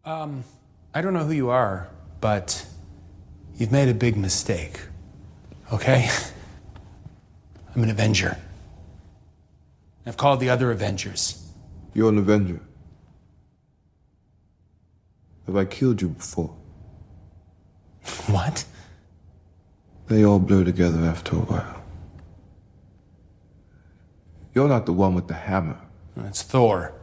I don't know who you are, but you've made a big mistake. Okay? I'm an Avenger. I've called the other Avengers. You're an Avenger. Have I killed you before? What? They all blur together after a while. You're not the one with the hammer. It's Thor.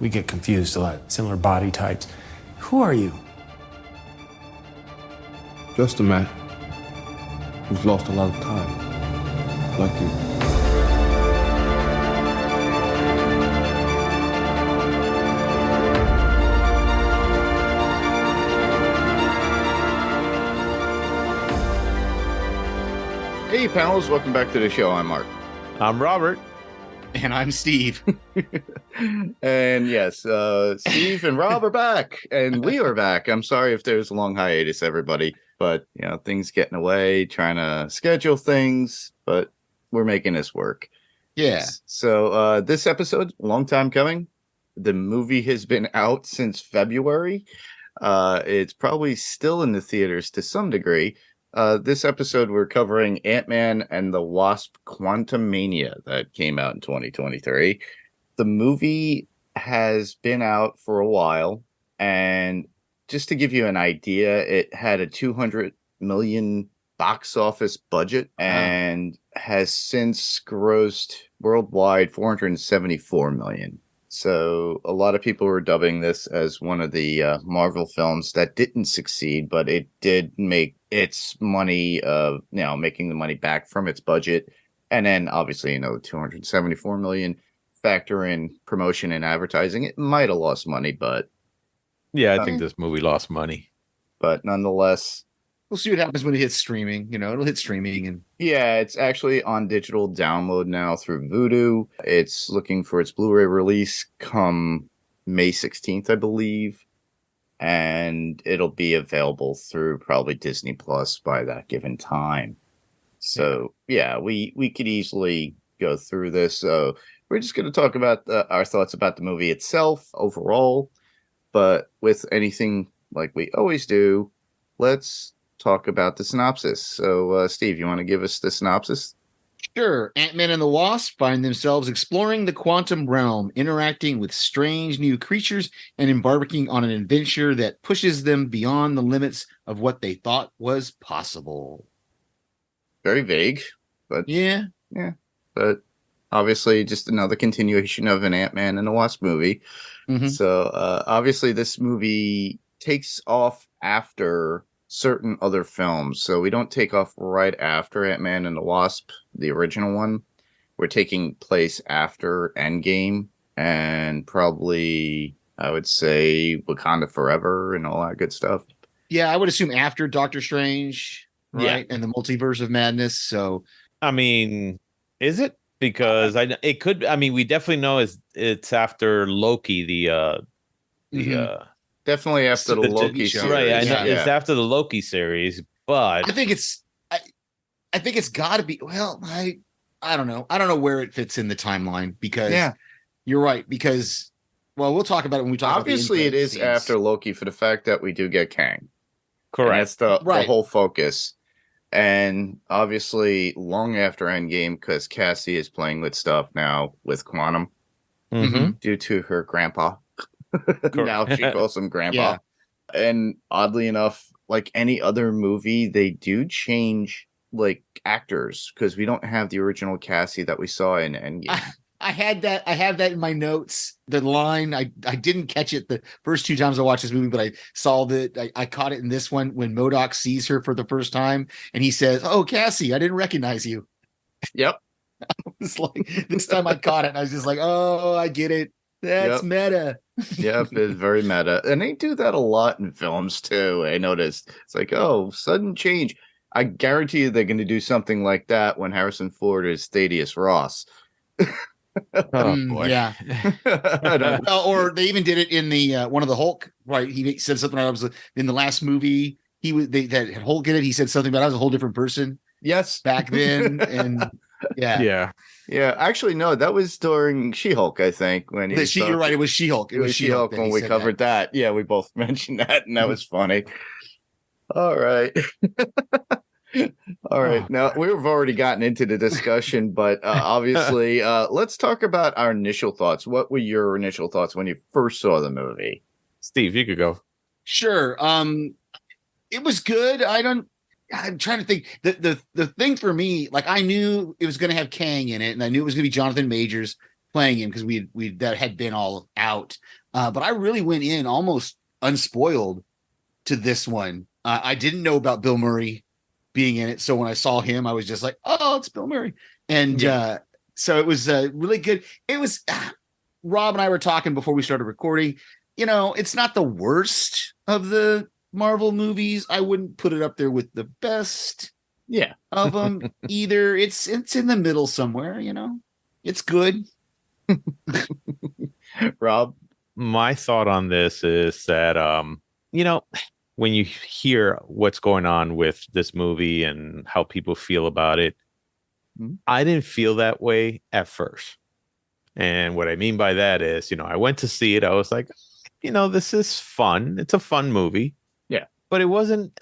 We get confused a lot. Similar body types. Who are you? Just a man who's lost a lot of time, like you. Hey, pals, welcome back to the show. I'm Mark. I'm Robert. And I'm Steve. And yes, Steve and Rob are back, and we are back. I'm sorry if there's a long hiatus, everybody, but, things getting away, trying to schedule things, but we're making this work. Yeah. So this episode, long time coming. The movie has been out since February. It's probably still in the theaters to some degree. This episode, we're covering Ant-Man and the Wasp: Quantumania that came out in 2023. The movie has been out for a while, and just to give you an idea, it had a $200 million box office budget and has since grossed worldwide $474 million. So a lot of people were dubbing this as one of the Marvel films that didn't succeed, but it did make its money, making the money back from its budget. And then obviously, $274 million, factor in promotion and advertising. It might have lost money, but Yeah, I think this movie lost money. but nonetheless, We'll see what happens when it hits streaming. It'll hit streaming and yeah, it's actually on digital download now through Vudu. It's looking for its Blu-ray release come May 16th, I believe. And it'll be available through probably Disney Plus by that given time. So, yeah, we could easily go through this. So we're just going to talk about our thoughts about the movie itself overall. But with anything like we always do, let's talk about the synopsis. So, Steve, you want to give us the synopsis? sure. Ant-Man and the Wasp find themselves exploring the quantum realm, interacting with strange new creatures, and embarking on an adventure that pushes them beyond the limits of what they thought was possible. Very vague, but Yeah. but obviously just another continuation of an Ant-Man and the Wasp movie. Mhm. So obviously this movie takes off after certain other films. So we don't take off right after Ant-Man and the Wasp, the original one. We're taking place after Endgame and probably, I would say, Wakanda Forever and all that good stuff. Yeah, I would assume after Doctor Strange, right? And the Multiverse of Madness. So I mean, is it? Because it could. I mean, we definitely know it's after Loki, the Definitely after the The Loki TV show. series. right. I know Yeah. it's after the Loki series, but I think it's got to be. Well, I don't know. I don't know where it fits in the timeline because Yeah. you're right. Because we'll talk about it when we talk. Obviously, it is after Loki for the fact that we do get Kang. And correct. that's the Right. whole focus. And obviously, long after Endgame, because Cassie is playing with stuff now with Quantum Mhm. due to her grandpa. Now she calls him grandpa. Yeah. And oddly enough, like any other movie, they do change like actors because we don't have the original Cassie that we saw in Endgame. I have that in my notes. The line I didn't catch it the first two times I watched this movie, but I saw that I caught it in this one when MODOK sees her for the first time and he says, "Oh, Cassie, I didn't recognize you." Yep. It's like this time I caught it and I was just like, "Oh, I get it. That's Yep. meta." Yep, it's very meta. And they do that a lot in films too. I noticed. It's like, oh, sudden change. I guarantee you they're going to do something like that when Harrison Ford is Thaddeus Ross. Oh boy. Yeah. I don't- Well, or they even did it in the one of the Hulk, right? He said something. I was in the last movie. That had Hulk in it. He said something about I was a whole different person yes. back then, and yeah, Yeah, actually, no, that was during She-Hulk, I think. When he You're right. It was She-Hulk. It was She-Hulk that when he we said covered that. Yeah, we both mentioned that, and that was funny. All right. All right. Now, we've already gotten into the discussion, but obviously, let's talk about our initial thoughts. What were your initial thoughts when you first saw the movie? Steve, you could go. Sure. It was good. I'm trying to think. The thing for me, like I knew it was going to have Kang in it, and I knew it was going to be Jonathan Majors playing him because that had been all out. But I really went in almost unspoiled to this one. I didn't know about Bill Murray being in it, so when I saw him, I was just like, "Oh, it's Bill Murray," and so it was really good. It was Rob and I were talking before we started recording. You know, it's not the worst of the Marvel movies. I wouldn't put it up there with the best of them either. It's in the middle somewhere, you know. It's good. Rob? My thought on this is that you know, when you hear what's going on with this movie and how people feel about it, I didn't feel that way at first. And what I mean by that is, you know, I went to see it. I was like, you know, this is fun. It's a fun movie. Yeah. But it wasn't,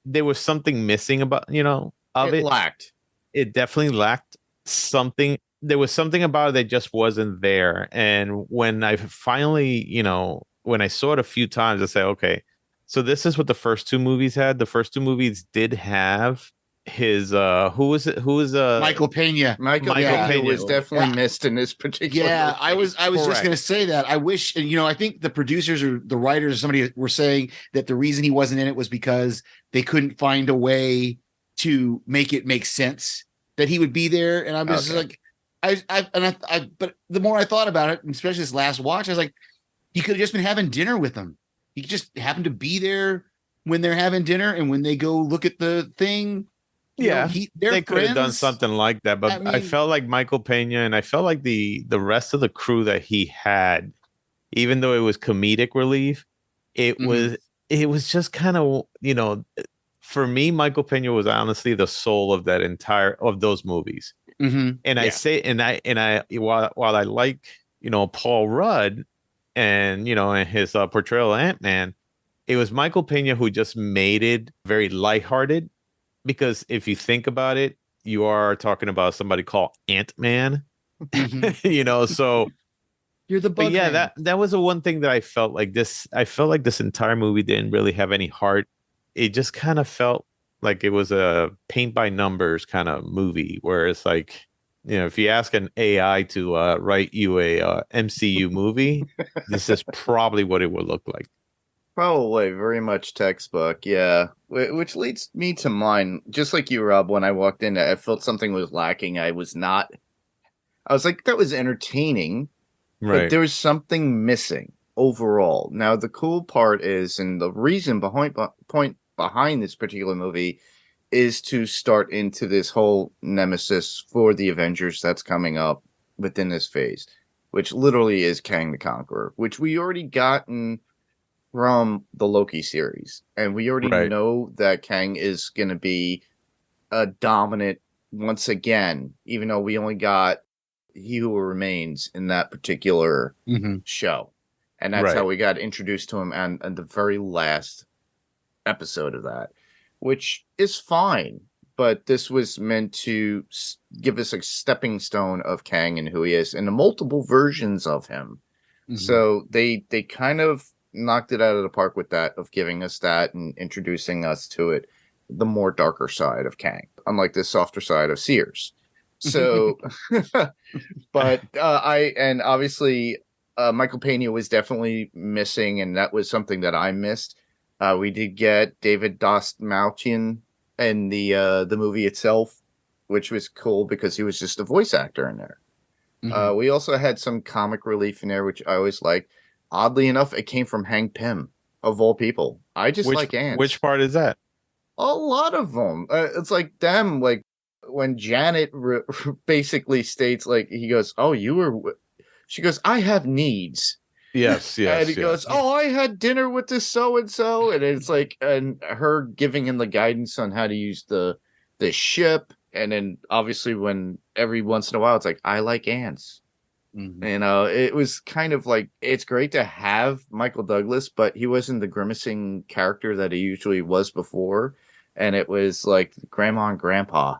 there was something missing about, you know, of it. Lacked. It definitely lacked something. There was something about it that just wasn't there. And when I finally, you know, when I saw it a few times, I say, okay, so this is what the first two movies had. The first two movies did have his who was Michael Pena. Michael Pena was definitely missed in this particular movie. I was just going to say that. I wish, and you know, I think the producers or the writers or somebody were saying that the reason he wasn't in it was because they couldn't find a way to make it make sense that he would be there. And I was just like, but the more I thought about it, and especially this last watch, I was like, he could have just been having dinner with them. He just happened to be there when they're having dinner, and when they go look at the thing. Yeah, they could have done something like that, but I felt like Michael Pena, and I felt like the rest of the crew that he had, even though it was comedic relief, it was just kind of, you know, for me, Michael Pena was honestly the soul of that of those movies. And I while I like, you know, Paul Rudd and, you know, and his portrayal of Ant-Man, it was Michael Pena who just made it very lighthearted. Because if you think about it, you are talking about somebody called Ant-Man, you know, so you're the bug. Yeah, that was the one thing that I felt like this entire movie didn't really have any heart. It just kind of felt like it was a paint by numbers kind of movie where it's like, you know, if you ask an AI to write you a MCU movie, this is probably what it would look like. Probably very much textbook, yeah. Which leads me to mine. Just like you, Rob, when I walked in, I felt something was lacking. I was like, that was entertaining, but there was something missing overall. Now, the cool part is, and the reason point behind this particular movie is to start into this whole nemesis for the Avengers that's coming up within this phase, which literally is Kang the Conqueror, which we already gotten from the Loki series. And we already know that Kang is going to be a dominant once again, even though we only got He Who Remains in that particular show. And that's how we got introduced to him and the very last episode of that, which is fine. But this was meant to give us a stepping stone of Kang and who he is and the multiple versions of him. So they kind of knocked it out of the park with that, of giving us that and introducing us to it, the more darker side of Kang, unlike the softer side of Sears. So, but obviously Michael Pena was definitely missing, and that was something that I missed. We did get David Dastmalchian in the movie itself, which was cool because he was just a voice actor in there. We also had some comic relief in there, which I always liked. Oddly enough, it came from Hank Pym, of all people. I just like ants. Which part is that? A lot of them. It's like them, like when Janet basically states, like, he goes, "Oh, you were," she goes, "I have needs." Yes. And he goes, "Oh, I had dinner with this so-and-so." And it's like, and her giving him the guidance on how to use the ship. And then obviously when every once in a while it's like, I like ants. Mhm. It was kind of like, it's great to have Michael Douglas, but he wasn't the grimacing character that he usually was before. And it was like grandma and grandpa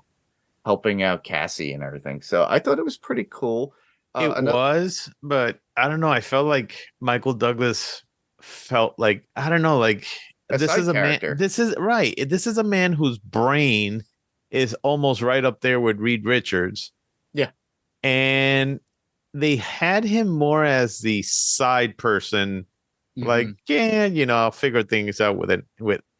helping out Cassie and everything. So I thought it was pretty cool. It was, but I don't know. I felt like Michael Douglas felt like, I don't know, like A this side is a character. man. This is right. This is a man whose brain is almost right up there with Reed Richards. Yeah. And they had him more as the side person, like, yeah, I'll figure things out with it.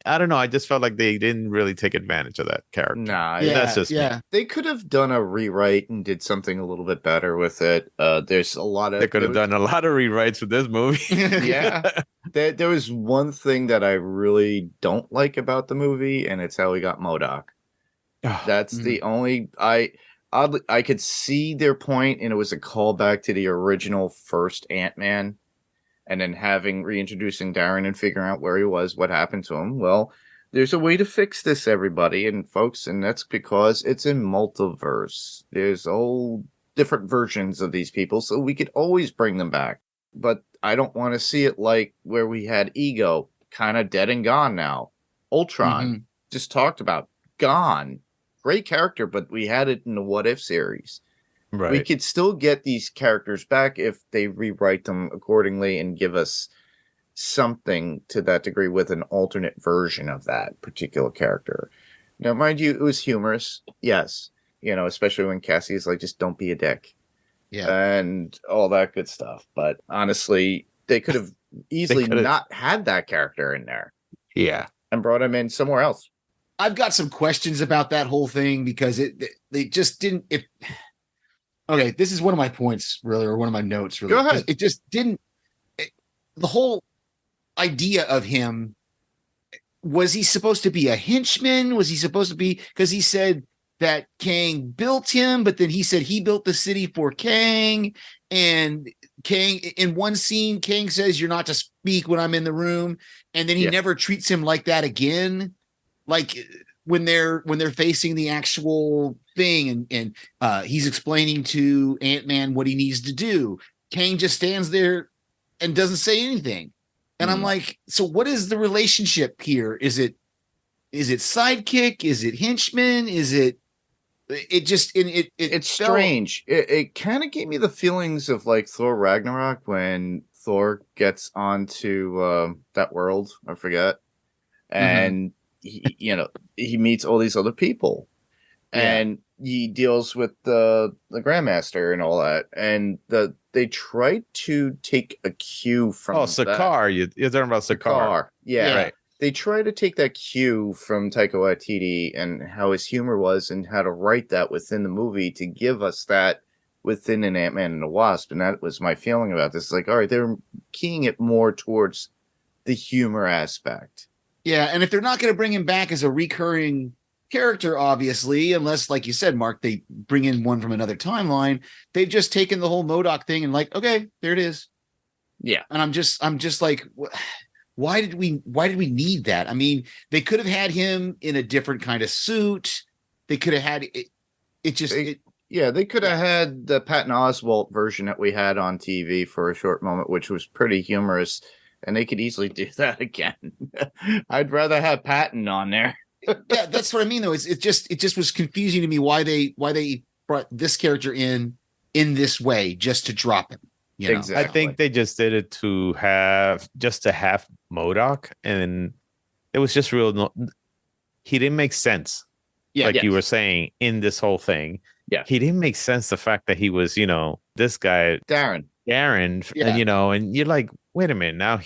I don't know. I just felt like they didn't really take advantage of that character. Nah, that's just me. They could have done a rewrite and did something a little bit better with it. There's a lot of they could have done a lot of rewrites with this movie. Yeah. There was one thing that I really don't like about the movie, and it's how we got MODOK. That's the only I could see their point, and it was a callback to the original first Ant-Man, and then reintroducing Darren and figuring out where he was, what happened to him. Well, there's a way to fix this, everybody and folks, and that's because it's a multiverse. There's all different versions of these people, so we could always bring them back. But I don't want to see it like where we had Ego, kind of dead and gone now. Ultron, just talked about, gone. Great character, but we had it in the What If series. Right. We could still get these characters back if they rewrite them accordingly and give us something to that degree with an alternate version of that particular character. Now, mind you, it was humorous. Yes. Especially when Cassie is like, just don't be a dick. Yeah. And all that good stuff. But honestly, they could have easily not had that character in there. Yeah. And brought him in somewhere else. I've got some questions about that whole thing because they just didn't. Okay, this is one of my points, really, or one of my notes, really. Go ahead. It just didn't. The whole idea of him, was he supposed to be a henchman? Was he supposed to be, because he said that Kang built him, but then he said he built the city for Kang, and Kang, in one scene, Kang says, "You're not to speak when I'm in the room," and then he never treats him like that again. Like when they're facing the actual thing, and he's explaining to Ant-Man what he needs to do, Kang just stands there and doesn't say anything. And I'm like, so what is the relationship here? Is it sidekick? Is it henchman? Is it just it's strange. It kind of gave me the feelings of like Thor Ragnarok when Thor gets onto that world, I forget, and he meets all these other people, and he deals with the Grandmaster and all that, and they tried to take a cue from Sakaar. You're talking about Sakaar. Yeah. Right. They try to take that cue from Taika Waititi and how his humor was and how to write that within the movie to give us that within an Ant-Man and the Wasp. And that was my feeling about this. Like, all right, they're keying it more towards the humor aspect. Yeah, and if they're not going to bring him back as a recurring character, obviously, unless, like you said, Mark, they bring in one from another timeline, they've just taken the whole MODOK thing and like, okay, there it is. Yeah. And I'm just like, why did we need that? I mean, they could have had him in a different kind of suit. They could have had it. They could have had the Patton Oswalt version that we had on TV for a short moment, which was pretty humorous. And they could easily do that again. I'd rather have Patton on there. Yeah, that's what I mean, though. It just was confusing to me why they brought this character in this way just to drop him. Exactly. I think they just did it to have MODOK, and it was just he didn't make sense. Yeah, you were saying in this whole thing. Yeah, he didn't make sense. The fact that he was, this guy Darren, and you're like, wait a minute, now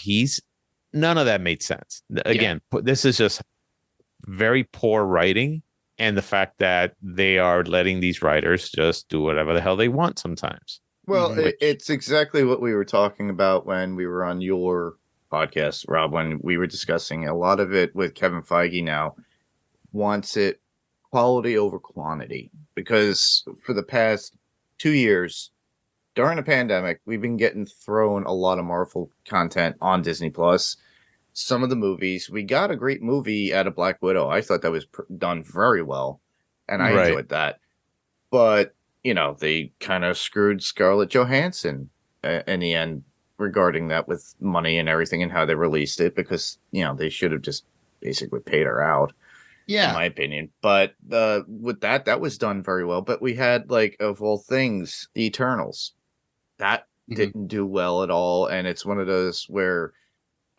none of that made sense. Again, this is just very poor writing, and the fact that they are letting these writers just do whatever the hell they want sometimes. Well, it's exactly what we were talking about when we were on your podcast, Rob, when we were discussing a lot of it with Kevin Feige now wants it quality over quantity, because for the past 2 years during the pandemic, we've been getting thrown a lot of Marvel content on Disney Plus. Some of the movies, we got a great movie out of Black Widow. I thought that was done very well. and I Right. enjoyed that. But, they kind of screwed Scarlett Johansson in the end regarding that with money and everything and how they released it because, they should have just basically paid her out. Yeah. In my opinion. But with that was done very well. But we had, like, of all things, the Eternals. That didn't do well at all. And it's one of those where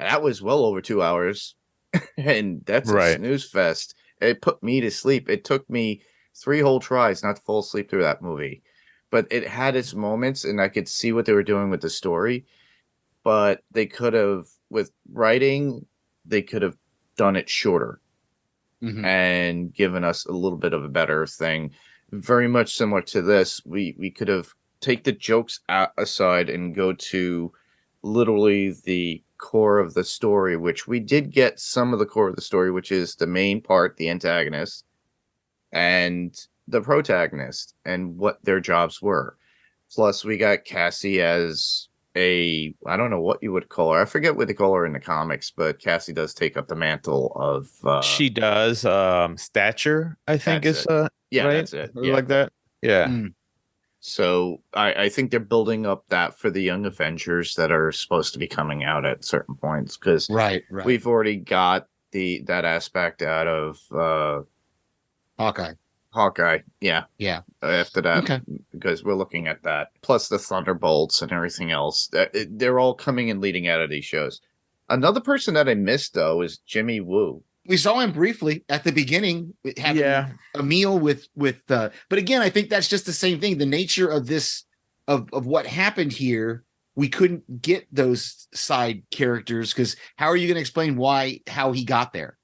that was well over 2 hours. And that's a Right. snooze fest. It put me to sleep. It took me 3 whole tries not to fall asleep through that movie. But it had its moments, and I could see what they were doing with the story. But they could have, with writing, they could have done it shorter. And given us a little bit of a better thing. Very much similar to this, we could have take the jokes aside and go to literally the core of the story, which we did get some of the core of the story, which is the main part, the antagonist, and the protagonist, and what their jobs were. Plus, we got Cassie as I don't know what you would call her. I forget what they call her in the comics, but Cassie does take up the mantle of. She does. Stature, I think is yeah, right? that's it. Yeah. Like that. Yeah. So I think they're building up that for the young Avengers that are supposed to be coming out at certain points because right. We've already got that aspect out of Hawkeye, yeah. After that, because we're looking at that. Plus the Thunderbolts and everything else. They're all coming and leading out of these shows. Another person that I missed, though, is Jimmy Woo. We saw him briefly at the beginning having a meal with but again, I think that's just the same thing. The nature of this, of what happened here, we couldn't get those side characters because how are you going to explain how he got there?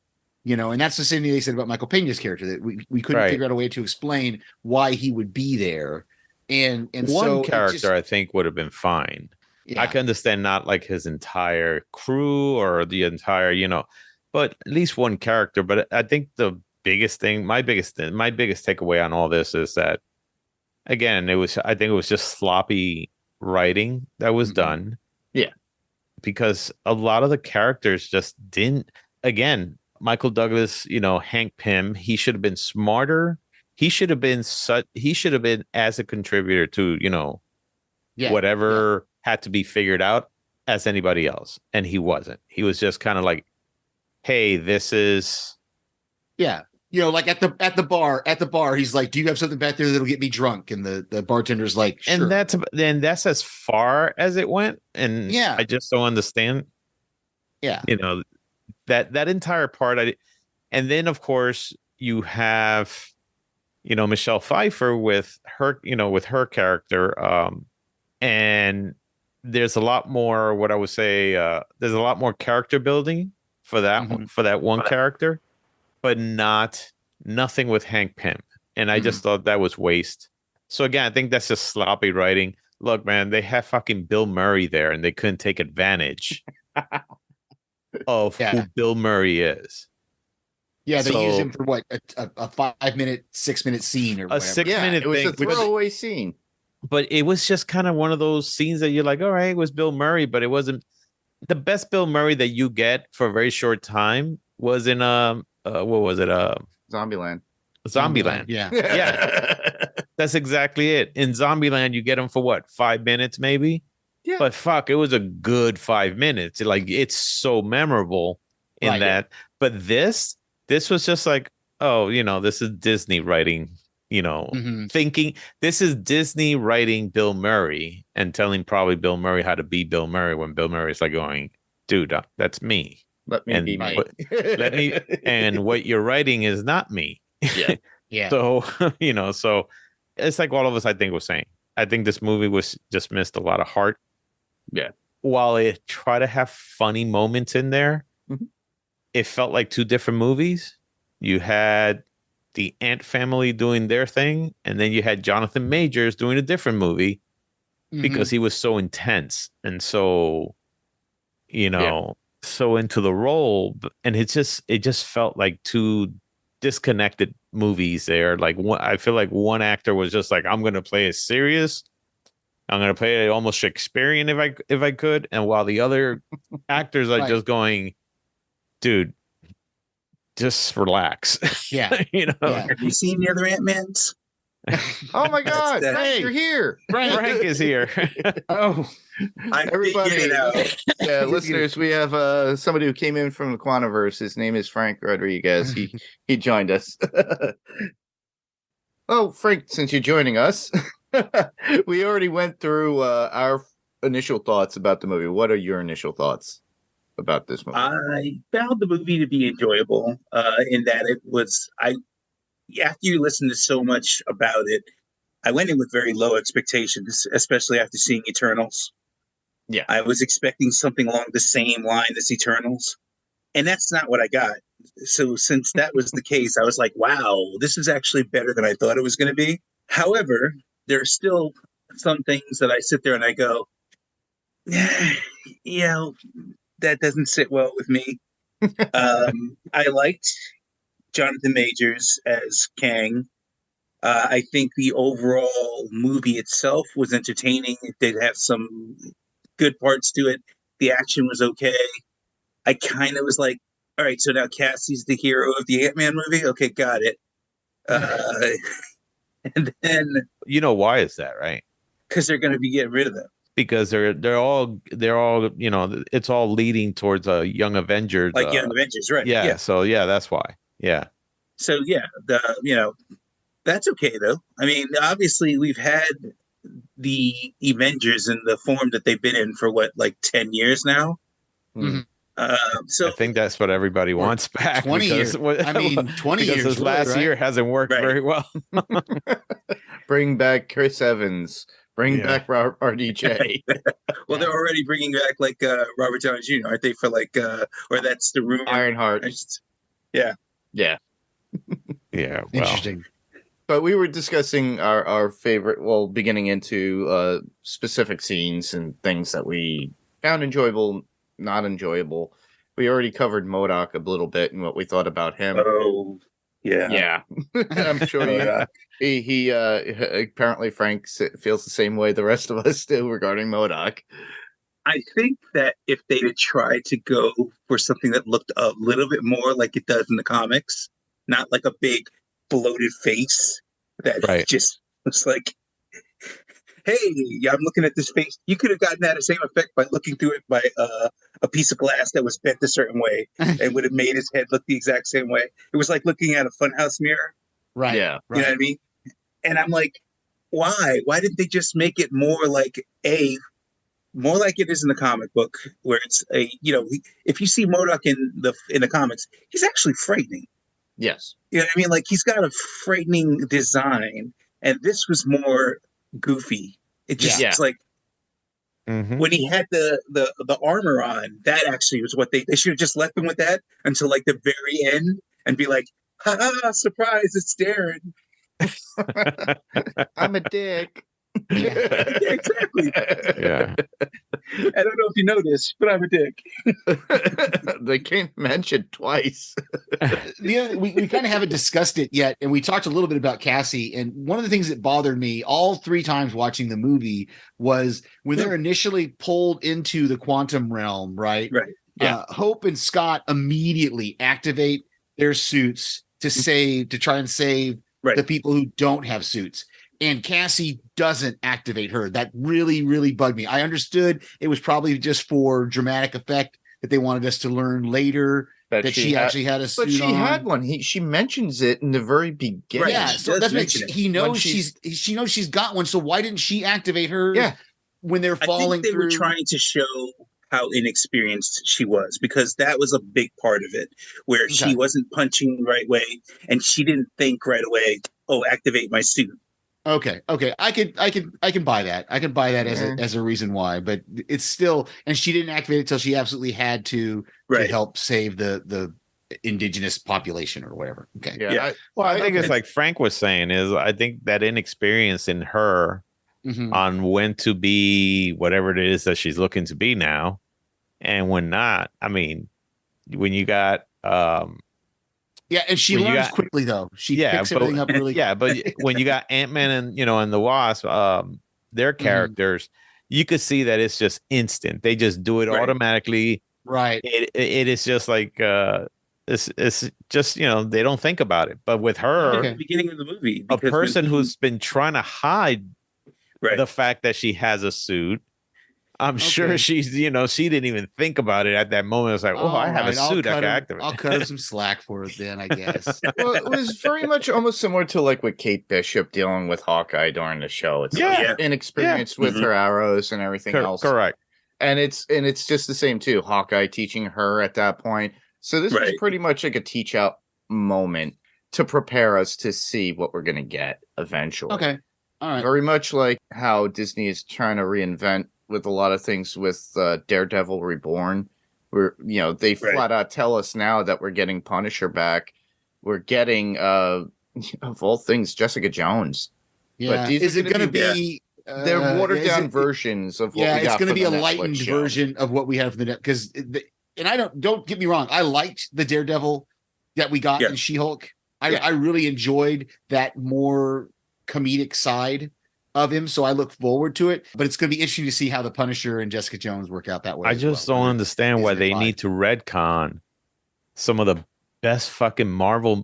And that's the same thing they said about Michael Pena's character, that we couldn't figure out a way to explain why he would be there. And one character I think would have been fine. Yeah. I can understand not like his entire crew or the entire, but at least one character. But I think the biggest thing, my biggest takeaway on all this is that, again, I think it was just sloppy writing that was done. Yeah. Because a lot of the characters just didn't, again, Michael Douglas, Hank Pym, he should have been smarter. He should have been as a contributor to, whatever had to be figured out as anybody else. And he wasn't. He was just kind of like, hey, this is. Yeah. Like at the bar, he's like, do you have something back there that'll get me drunk? And the bartender's like, sure. And that's as far as it went. And I just don't understand. Yeah. That entire part. And then of course you have, Michelle Pfeiffer with her character. And there's a lot more, what I would say, there's a lot more character building for that one character, but nothing with Hank Pym. And I just thought that was waste. So again, I think that's just sloppy writing. Look, man, they have fucking Bill Murray there and they couldn't take advantage of who Bill Murray is. Yeah, they use him for what, a 5-minute, 6-minute scene or whatever. 6-minute it was thing, a throwaway scene. But it was just kind of one of those scenes that you're like, all right, it was Bill Murray, but it wasn't the best Bill Murray that you get for a very short time was in what was it? Zombieland. Zombieland. Yeah. That's exactly it. In Zombieland, you get him for what, 5 minutes maybe? Yeah. But fuck, it was a good 5 minutes. Like, it's so memorable in that. Yeah. But this was just like, oh, this is Disney writing, thinking this is Disney writing Bill Murray and telling probably Bill Murray how to be Bill Murray when Bill Murray's like going, dude, that's me. Let me be me. Let me. And what you're writing is not me. Yeah. Yeah. So, so it's like all of us, I think, was saying. I think this movie was just missed a lot of heart. Yeah. While it tried to have funny moments in there, it felt like two different movies. You had the Ant family doing their thing, and then you had Jonathan Majors doing a different movie because he was so intense and so, so into the role. And it just felt like two disconnected movies there. Like I feel like one actor was just like, I'm going to play it serious. I'm going to play it almost Shakespearean if I could. And while the other actors are just going, dude, just relax. Yeah. You know, Yeah. Have you seen the other Ant-Mans? Oh my God, That's- Frank, you're here. Frank is here. Oh, Everybody, out. listeners, we have somebody who came in from the Quantiverse. His name is Frank Rodriguez. He joined us. Oh, Frank, since you're joining us, we already went through our initial thoughts about the movie. What are your initial thoughts about this movie? I found the movie to be enjoyable in that it was, after you listen to so much about it, I went in with very low expectations, especially after seeing Eternals. Yeah. I was expecting something along the same line as Eternals, and that's not what I got. So since that was the case, I was like, wow, this is actually better than I thought it was going to be. However, there are still some things that I sit there and I go, yeah, that doesn't sit well with me. I liked Jonathan Majors as Kang. I think the overall movie itself was entertaining. It did have some good parts to it. The action was okay. I kind of was like, all right, so now Cassie's the hero of the Ant-Man movie? Okay, got it. And then... You know why is that, right? Because they're going to be getting rid of them. Because they're all, you know, it's all leading towards a Young Avengers. Like Young Avengers, right. Yeah, so yeah, that's why. Yeah. So yeah, that's okay though. I mean, obviously we've had the Avengers in the form that they've been in for what, like 10 years now. Mhm. So I think that's what everybody wants back. 20 years. I mean, 20 because years. this last right? year hasn't worked very well. Bring back Chris Evans. Bring back RDJ. Well, they're already bringing back like Robert Downey Jr., aren't they? For like, or that's the rumor. Ironheart. Yeah. Yeah. Yeah. Well. Interesting. But we were discussing our favorite, well, beginning into specific scenes and things that we found enjoyable, not enjoyable. We already covered MODOK a little bit and what we thought about him. Oh, yeah. Yeah. I'm sure he apparently Frank feels the same way the rest of us do regarding MODOK. I think that if they'd have tried to go for something that looked a little bit more like it does in the comics, not like a big bloated face that just was like, hey, I'm looking at this face. You could have gotten that same effect by looking through it by a piece of glass that was bent a certain way. It would have made his head look the exact same way. It was like looking at a funhouse mirror. Right. Yeah. You know what I mean? And I'm like, why? Why didn't they just make it more like more like it is in the comic book, where it's if you see MODOK in the comics, he's actually frightening. Yes. You know what I mean? Like, he's got a frightening design, and this was more goofy. It just it's like when he had the armor on, that actually was what they should have just left him with that until like the very end and be like, ha ha, surprise, it's Darren. I'm a dick. Yeah, exactly. Yeah. I don't know if you know this, but I'm a dick. They can't mention twice. We kind of haven't discussed it yet, and we talked a little bit about Cassie. And one of the things that bothered me all 3 times watching the movie was when they're initially pulled into the quantum realm, right? Right. Yeah. Hope and Scott immediately activate their suits to try and save the people who don't have suits. And Cassie doesn't activate her. That really, really bugged me. I understood it was probably just for dramatic effect that they wanted us to learn later that she actually had a suit. But she had one. She mentions it in the very beginning. Yeah, so that's what he knows. She knows she's got one. So why didn't she activate her? Yeah. When they're falling I think they through. were trying to show how inexperienced she was, because that was a big part of it, where she wasn't punching the right way and she didn't think right away, oh, activate my suit. Okay. I can buy that. I can buy that as a reason why, but it's still, and she didn't activate it until she absolutely had to help save the indigenous population or whatever. Okay. Yeah. I think it's like Frank was saying is I think that inexperience in her on when to be whatever it is that she's looking to be now and when not. I mean, when you got yeah, and she learns quickly though. She picks everything up really. Yeah, but when you got Ant-Man and the Wasp, their characters, you could see that it's just instant. They just do it automatically. Right. It is just like It's just, they don't think about it. But with At her, the beginning of the movie, a because person who's been trying to hide the fact that she has a suit, I'm sure she's, she didn't even think about it at that moment. It's like, oh, I have a suit I can activate. I'll cut him some slack for it then, I guess. Well, it was very much almost similar to like with Kate Bishop dealing with Hawkeye during the show. It's like inexperienced with her arrows and everything else. Correct. And it's just the same too. Hawkeye teaching her at that point. So this was pretty much like a teach out moment to prepare us to see what we're gonna get eventually. Okay. All right. Very much like how Disney is trying to reinvent with a lot of things with Daredevil Reborn. Where they flat out tell us now that we're getting Punisher back. We're getting of all things Jessica Jones. Yeah. But is it going to be they're watered down versions of what we got? It's going to be a Netflix lightened version of what we have for the net because and I don't get me wrong, I liked the Daredevil that we got in She-Hulk. I really enjoyed that more comedic side of him, so I look forward to it. But it's going to be interesting to see how the Punisher and Jessica Jones work out that way. I just don't understand why they need to retcon some of the best fucking Marvel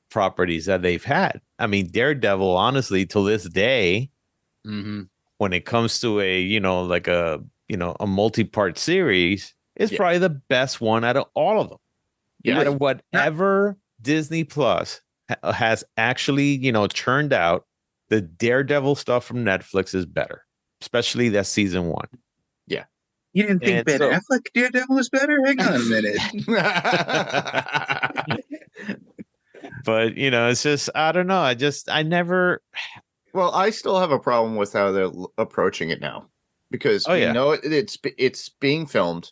properties that they've had. I mean, Daredevil, honestly, till this day, when it comes to a a multi-part series, is probably the best one out of all of them. Out of whatever Disney Plus has actually churned out, the Daredevil stuff from Netflix is better, especially that season 1. Yeah. You didn't think Ben Affleck Daredevil was better? Hang on a minute. But, it's just, I don't know. I never. Well, I still have a problem with how they're approaching it now because we know it's being filmed.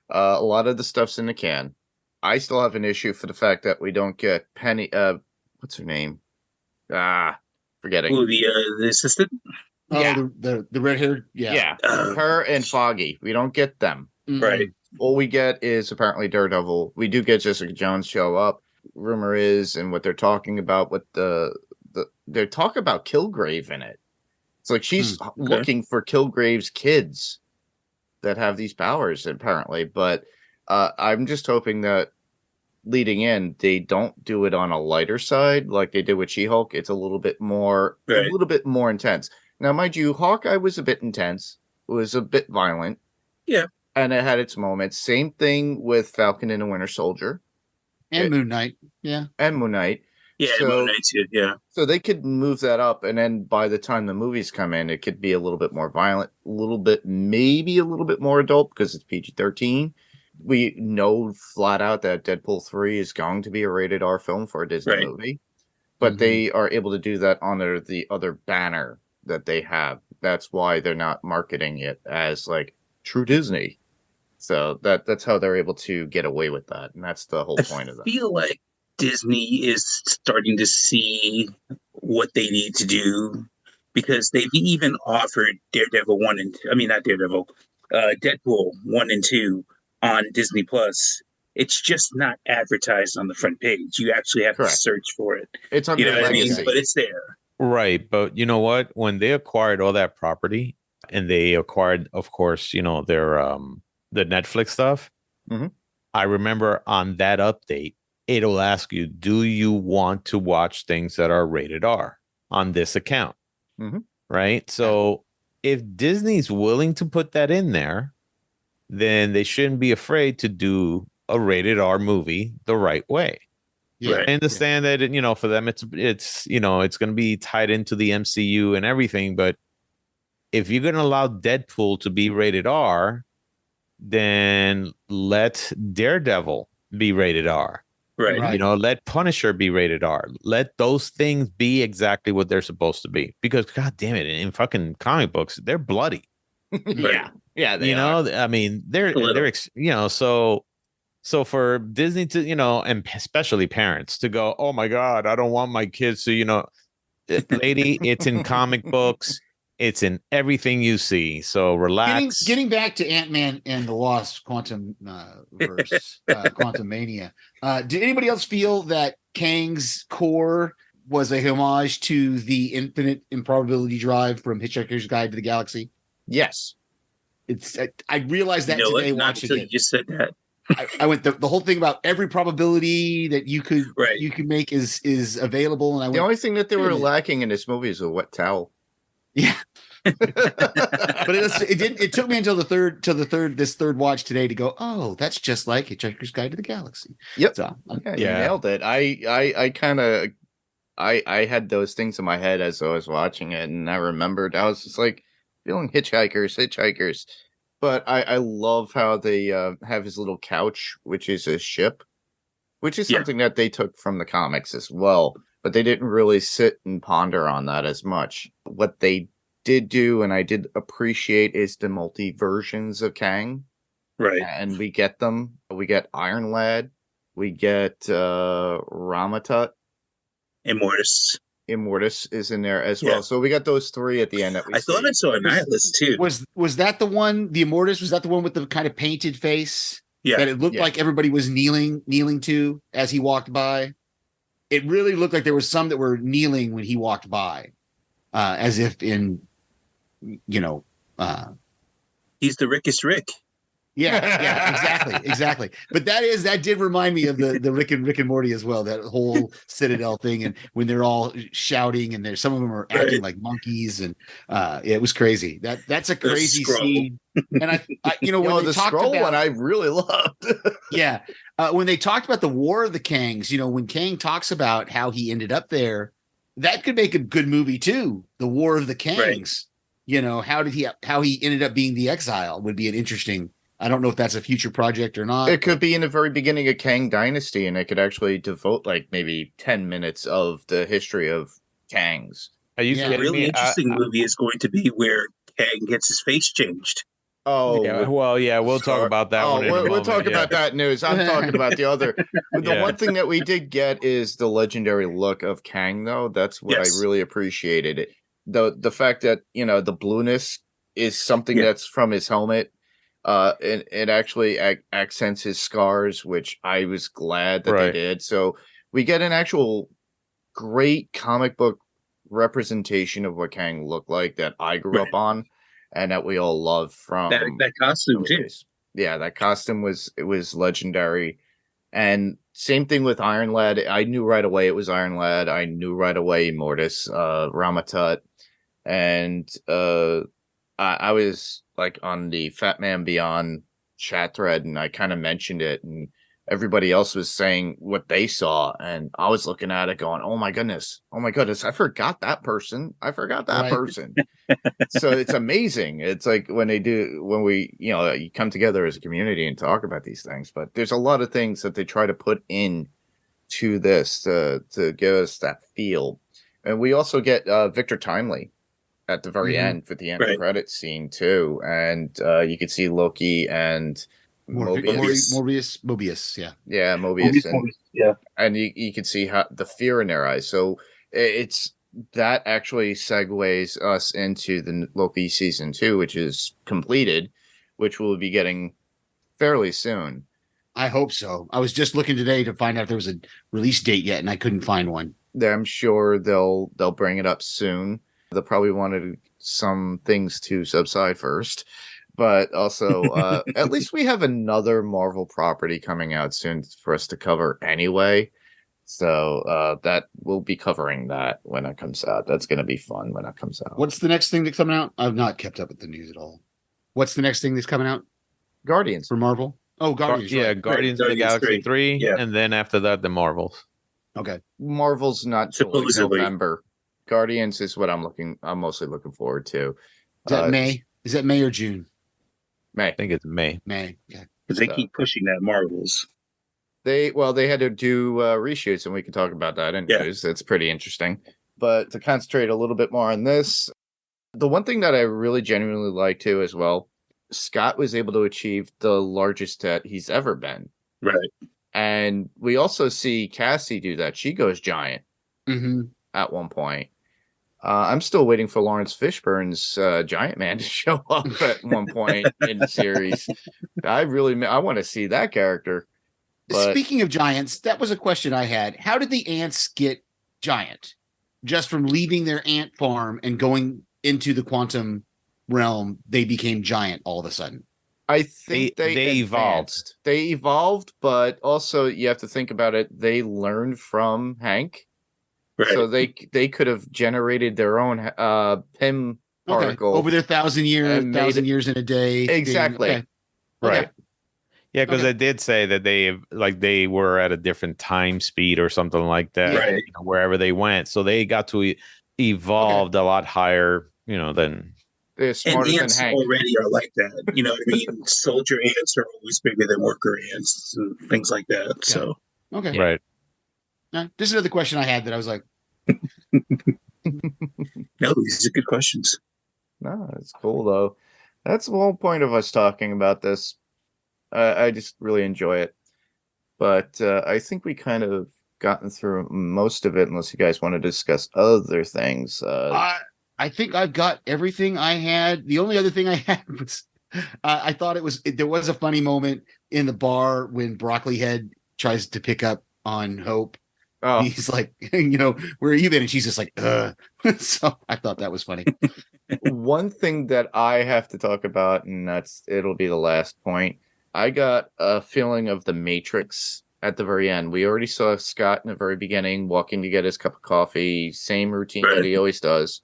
A lot of the stuff's in the can. I still have an issue for the fact that we don't get Penny. What's her name? Forgetting. Ooh, the assistant. The red haired. Her and Foggy. We don't get them. Right. All we get is apparently Daredevil. We do get Jessica Jones show up. Rumor is, and what they're talking about, what they talk about Kilgrave in it. It's like she's looking for Kilgrave's kids that have these powers apparently, but I'm just hoping that leading in, they don't do it on a lighter side like they did with She-Hulk. It's a little bit more intense. Now, mind you, Hawkeye was a bit intense. It was a bit violent. Yeah. And it had its moments. Same thing with Falcon and the Winter Soldier. And Moon Knight. Yeah. And Moon Knight. Yeah, Moon Knight too. Yeah. So they could move that up, and then by the time the movies come in, it could be a little bit more violent, maybe a little bit more adult because it's PG-13. We know flat out that Deadpool 3 is going to be a rated R film for a Disney movie, but they are able to do that under the other banner that they have. That's why they're not marketing it as like true Disney. So that's how they're able to get away with that, and that's the whole point of that. I feel like Disney is starting to see what they need to do because they've even offered Daredevil 1 and not Daredevil, Deadpool 1 and 2 on Disney Plus. It's just not advertised on the front page. You actually have to search for it. It's on their legacy. But it's there. Right. But you know what? When they acquired all that property and they acquired, of course, their the Netflix stuff, I remember on that update, it'll ask you, do you want to watch things that are rated R on this account? Right. So if Disney's willing to put that in there, then they shouldn't be afraid to do a rated R movie the right way. Yeah, I understand that, for them, it's going to be tied into the MCU and everything. But if you're going to allow Deadpool to be rated R, then let Daredevil be rated R. Right. Let Punisher be rated R. Let those things be exactly what they're supposed to be. Because, God damn it, in fucking comic books, they're bloody. Yeah, they are. I mean, they're so for Disney to, and especially parents to go, oh my God, I don't want my kids to, lady, it's in comic books, it's in everything you see. So relax. Getting back to Ant-Man and the Wasp Quantum verse, Quantumania. Did anybody else feel that Kang's core was a homage to the infinite improbability drive from Hitchhiker's Guide to the Galaxy? Yes. I realized that today not watching until it. you just said that. I went the whole thing about every probability that you could Right. make is available, and The only thing that they were lacking in this movie is a wet towel. Yeah. But it didn't. It took me until this third watch today to go, oh, that's just like Hitchhiker's Guide to the Galaxy. Yep. So Yeah, you nailed it. I kind of I had those things in my head as I was watching it, and I remembered I was just like feeling hitchhikers. But I love how they have his little couch, which is a ship, which is something that they took from the comics as well. But they didn't really sit and ponder on that as much. What they did do, and I did appreciate, is the multi versions of Kang. Right. And we get them. We get Iron Lad. We get Ramatut. Immortus is in there as well. So we got those three at the end. That we thought I saw Annihilus too. Was that the one? The Immortus, was that the one with the kind of painted face? Yeah. That it looked like everybody was kneeling to as he walked by. It really looked like there was some that were kneeling when he walked by, as if in, he's the Rickest Rick. Yeah, exactly. But that did remind me of the Rick and Morty as well. That whole Citadel thing, and when they're all shouting, and some of them are acting like monkeys, and it was crazy. That's a crazy scene. And I when they talked about one, I really loved. When they talked about the War of the Kangs, when Kang talks about how he ended up there, that could make a good movie too. The War of the Kangs. Right. How he ended up being the exile would be an interesting. I don't know if that's a future project or not. It could be in the very beginning of Kang Dynasty, and it could actually devote like maybe 10 minutes of the history of Kangs. A really interesting movie is going to be where Kang gets his face changed. Oh, we'll talk about that one. We'll talk about that news. I'm talking about the other. The one thing that we did get is the legendary look of Kang, though. That's what I really appreciated. It the fact that the blueness is something that's from his helmet. It actually accents his scars, which I was glad that they did. So we get an actual great comic book representation of what Kang looked like that I grew up on, and that we all love from that costume too. Yeah, that costume was legendary. And same thing with Iron Lad. I knew right away it was Iron Lad. I knew right away Mortis, Ramatut, and I was like on the Fat Man Beyond chat thread, and I kind of mentioned it, and everybody else was saying what they saw, and I was looking at it going, oh my goodness, I forgot that person. Person. So it's amazing. It's like when we you come together as a community and talk about these things, but there's a lot of things that they try to put in to this to give us that feel. And we also get Victor Timely at the very end for the end credit scene too, and you could see Loki and Mobius, and you can see how the fear in their eyes. So it's that actually segues us into the Loki season 2, which is completed, which we'll be getting fairly soon. I hope so. I was just looking today to find out if there was a release date yet, and I couldn't find one. I'm sure they'll bring it up soon. They'll probably wanted some things to subside first, but also at least we have another Marvel property coming out soon for us to cover anyway. So that we'll be covering that when it comes out. That's going to be fun when it comes out. What's the next thing that's coming out? I've not kept up with the news at all. What's the next thing that's coming out? Guardians for Marvel. Oh, Guardians. Guardians of the Galaxy 3, and then after that, the Marvels. Okay, Marvel's not till November. Guardians is what I'm mostly looking forward to. Is that May? Is that May or June? May. I think it's May. May. Okay. Because they keep pushing that Marvels. They had to do reshoots, and we can talk about that in news. That's pretty interesting. But to concentrate a little bit more on this, the one thing that I really genuinely like too as well, Scott was able to achieve the largest that he's ever been. Right. And we also see Cassie do that. She goes giant at one point. I'm still waiting for Lawrence Fishburne's Giant Man to show up at one point in the series. I want to see that character. But speaking of giants, that was a question I had. How did the ants get giant? Just from leaving their ant farm and going into the quantum realm, they became giant all of a sudden. I think they evolved. They evolved, but also you have to think about it. They learned from Hank, right. So they could have generated their own PIM particle over their 1,000 years in a day. Exactly. Okay. Right. Yeah, because they did say that they were at a different time speed or something like that, right. Wherever they went. So they got to evolve a lot higher, than. They're smarter and than ants Hank. already are like that. You know what I mean? Soldier ants are always bigger than worker ants and things like that. Okay. So okay, right. Now, this is another question I had that I was like, no, these are good questions. No, it's cool though. That's the whole point of us talking about this. I just really enjoy it. But I think we kind of gotten through most of it, unless you guys want to discuss other things. I think I've got everything I had. The only other thing I had was I thought there was a funny moment in the bar when Broccoli Head tries to pick up on Hope. Oh. He's like, where are you been? And she's just like, So I thought that was funny. One thing that I have to talk about, and it'll be the last point. I got a feeling of the Matrix at the very end. We already saw Scott in the very beginning walking to get his cup of coffee, same routine that he always does.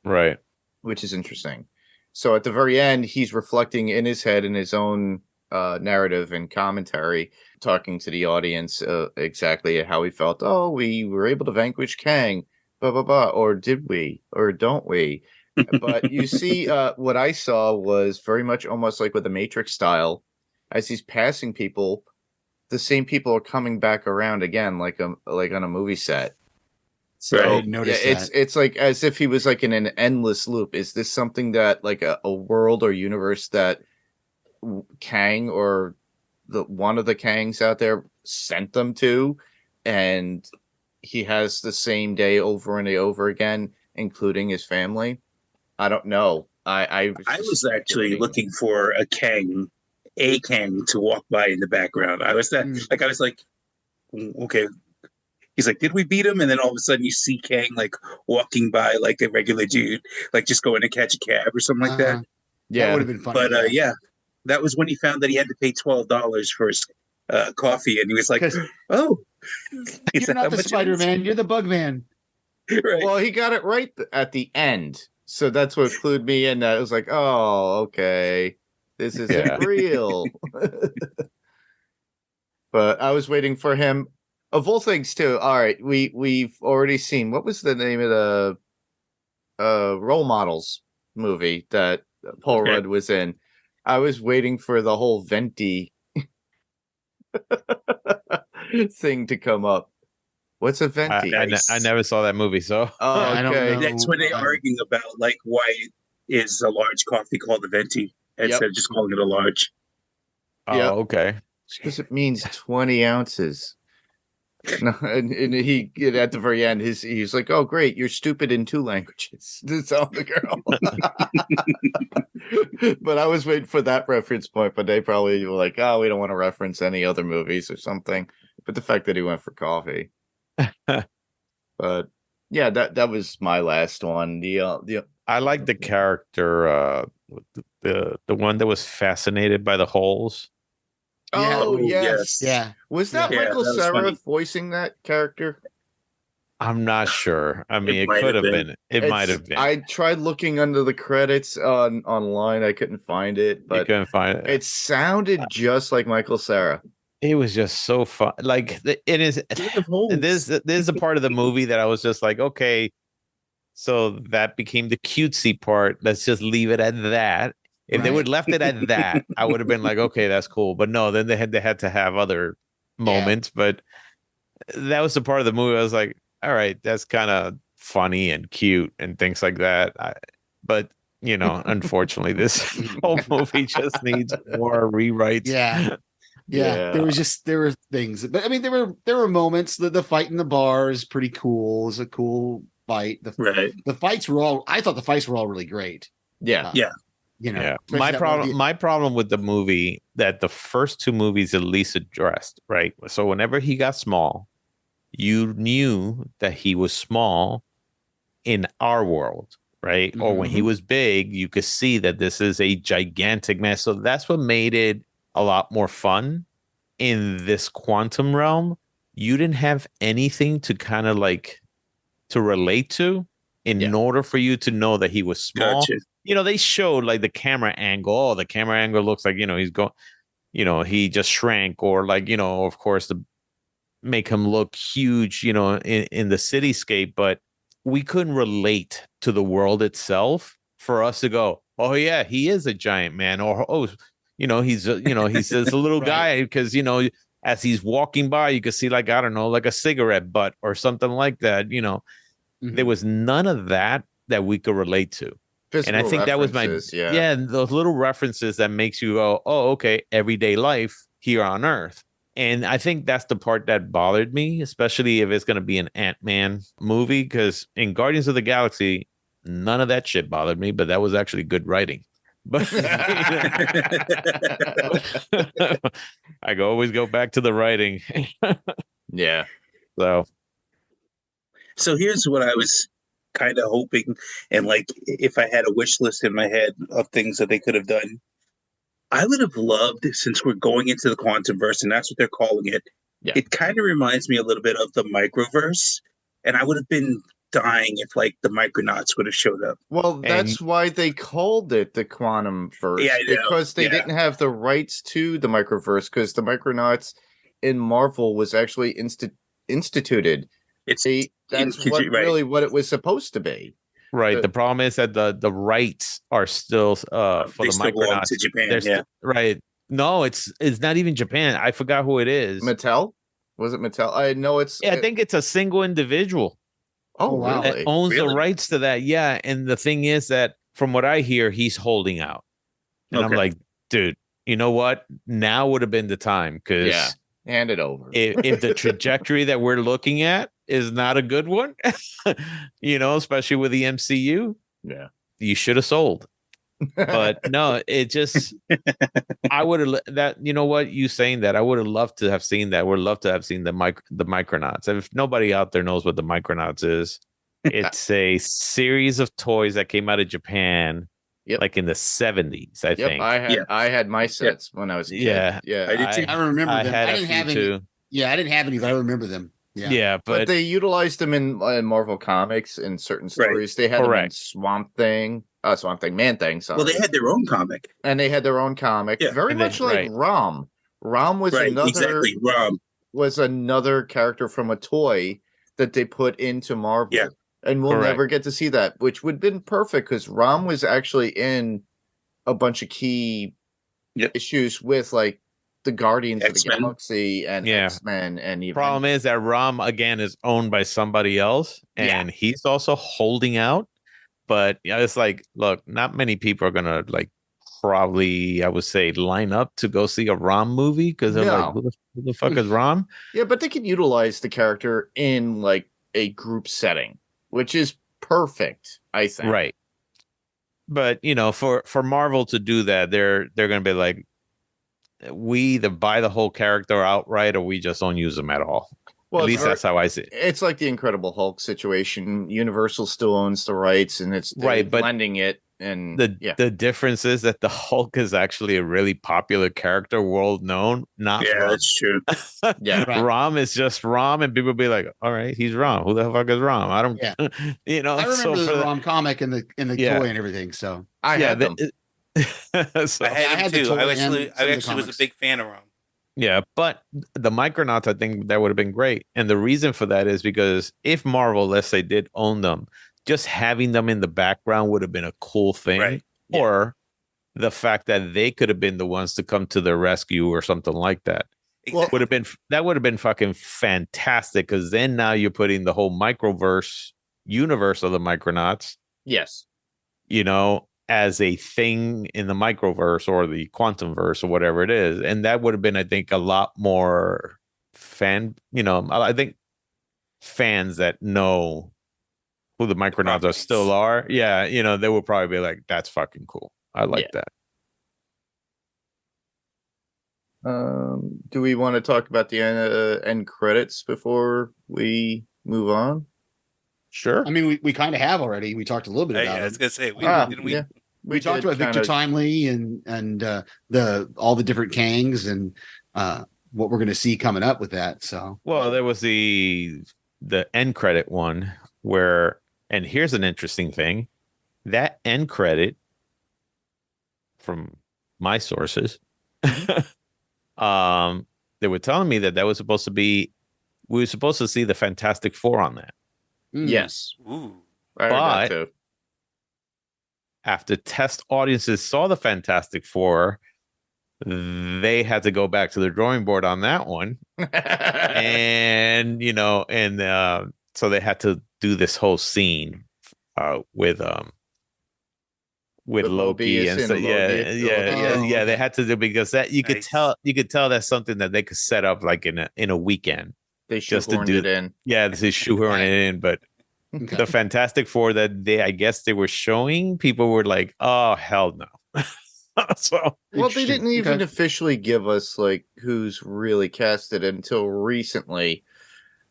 Right. Which is interesting. So at the very end, he's reflecting in his head in his own narrative and commentary, talking to the audience exactly how he felt. Oh, we were able to vanquish Kang, blah, blah, blah. Or did we? Or don't we? But you see, what I saw was very much almost like with the Matrix style. As he's passing people, the same people are coming back around again, like on a movie set. So I noticed that. It's like as if he was like in an endless loop. Is this something that like a world or universe that Kang or one of the Kangs out there sent them to, and he has the same day over and over again, including his family? I don't know. I was actually looking for a Kang to walk by in the background. I was like, okay. He's like, did we beat him? And then all of a sudden you see Kang like walking by like a regular dude, like just going to catch a cab or something like that. Yeah, that would have been funny. But that was when he found that he had to pay $12 for his coffee, and he was like, "Oh, you're not the Spider-Man, you're the Bug-Man." Right. Well, he got it right at the end, so that's what clued me in. That it was like, oh, okay, this isn't real. But I was waiting for him. Of all things, too. All right, we've already seen. What was the name of the Role Models movie that Paul Rudd was in? I was waiting for the whole Venti thing to come up. What's a Venti? I never saw that movie, so I don't know. That's when they're arguing about like why is a large coffee called a Venti instead of just calling it a large. Oh, okay. Because it means 20 ounces. No, and he at the very end, he's like, "Oh, great, you're stupid in 2 languages." To tell the girl. But I was waiting for that reference point, but they probably were like, "Oh, we don't want to reference any other movies or something." But the fact that he went for coffee. But yeah, that was my last one. I like the character, the one that was fascinated by the holes. Oh, yes. Yeah. Was that Michael Cera voicing that character? I'm not sure. I mean, it could have been. It might have been. I tried looking under the credits online. I couldn't find it, but you couldn't find it. It sounded just like Michael Cera. It was just so fun. Like it is. There's a part of the movie that I was just like, okay, so that became the cutesy part. Let's just leave it at that. If they would left it at that, I would have been like, okay, that's cool. But no, then they had to have other moments. But that was the part of the movie I was like, all right, that's kind of funny and cute and things like that. But unfortunately, this whole movie just needs more rewrites. Yeah. There were things, but I mean, there were moments. The fight in the bar is pretty cool. It's a cool fight. The fights were all. I thought the fights were all really great. Yeah. My problem with the movie that the first 2 movies at least addressed, right? So whenever he got small, you knew that he was small in our world. right? Or when he was big, you could see that this is a gigantic mess. So that's what made it a lot more fun in this quantum realm. You didn't have anything to kind of like to relate to in order for you to know that he was small. Gotcha. They showed like the camera angle. Oh, the camera angle looks like, he's going, he just shrank, or like, of course, the make him look huge, in the cityscape, but we couldn't relate to the world itself for us to go, oh yeah, he is a giant man, or oh, he's he's this little guy, because as he's walking by, you could see like, I don't know, like a cigarette butt or something like that. There was none of that we could relate to. Physical and I think that was my those little references that makes you go, oh, okay, everyday life here on Earth. And I think that's the part that bothered me, especially if it's going to be an Ant-Man movie, because in Guardians of the Galaxy, none of that shit bothered me, but that was actually good writing. But I always go back to the writing. Yeah. So here's what I was kind of hoping, and like if I had a wish list in my head of things that they could have done, I would have loved, since we're going into the quantum verse, and that's what they're calling it. Yeah. It kind of reminds me a little bit of the microverse, and I would have been dying if like the Micronauts would have showed up. Well, that's why they called it the quantum verse, because they didn't have the rights to the microverse, because the Micronauts in Marvel was actually instituted. That's what it was supposed to be. Right. The problem is that the rights are still for the Micronauts to Japan. Right. No, it's not even Japan. I forgot who it is. Mattel? Was it Mattel? I know it's. Yeah, I think it's a single individual. Oh, wow. That owns the rights to that. Yeah. And the thing is that from what I hear, he's holding out. And I'm like, dude, you know what? Now would have been the time, because hand it over. if the trajectory that we're looking at is not a good one, especially with the MCU, you should have sold. But no, it just, I would have that, you saying that, I would have loved to have seen that. Would love to have seen the Micronauts. If nobody out there knows what the Micronauts is, it's a series of toys that came out of Japan, like in the 70s, I think. I had my sets when I was a kid. I remember them. I didn't have any. Too. Yeah, I didn't have any, but I remember them. Yeah, but they utilized them in Marvel Comics in certain stories. They had them in Swamp Thing, Man Thing. Sorry. Well, they had their own comic, and they had their own comic, very much like Rom. Rom was was another character from a toy that they put into Marvel. Yeah, and we'll never get to see that, which would have been perfect, because Rom was actually in a bunch of key issues with like the Guardians X-Men. of the Galaxy and X-Men, and even problem is that Rom again is owned by somebody else, and he's also holding out. But it's like, look, not many people are gonna like probably, I would say, line up to go see a Rom movie, because they're like, who the fuck is Rom? Yeah, but they can utilize the character in like a group setting, which is perfect, I think. Right. But for Marvel to do that, they're gonna be like, we either buy the whole character outright, or we just don't use them at all. Well, at least that's how I see it. It's like the Incredible Hulk situation. Universal still owns the rights, and it's blending it. And the difference is that the Hulk is actually a really popular character, world known. That's true. Rom is just Rom, and people be like, "All right, he's Rom. Who the fuck is Rom?" I don't. I remember the Rom comic and the toy and everything. So I had them. So, I had them too. I actually was a big fan of Rom. Yeah, but the Micronauts, I think that would have been great. And the reason for that is because if Marvel, let's say, did own them, just having them in the background would have been a cool thing. Right. Or the fact that they could have been the ones to come to their rescue or something like that. Exactly. Would have been fucking fantastic, because then now you're putting the whole microverse universe of the Micronauts. Yes. As a thing in the microverse or the quantum verse or whatever it is. And that would have been, I think, a lot more I think fans that know who the Micronauts still are. Yeah. They would probably be like, that's fucking cool. I like that. Do we want to talk about the end credits before we move on? Sure. I mean, we kind of have already. We talked a little bit about it. I was gonna say, didn't we? Yeah. We talked about Victor Timely and the all the different Kangs and what we're going to see coming up with that. So, well, there was the end credit one where, and here's an interesting thing, that end credit from my sources, they were telling me that was supposed to be, we were supposed to see the Fantastic Four on that. Yes. Ooh. I heard that too. After test audiences saw the Fantastic Four, they had to go back to the drawing board on that one. And, so they had to do this whole scene with Loki and so yeah, they had to do, because that you could tell that's something that they could set up like in a weekend. They shoehorned it in. Yeah, they shoehorned it in, but the Fantastic Four that I guess they were showing, people were like, "Oh hell no!" So, well, they didn't even officially give us like who's really casted until recently.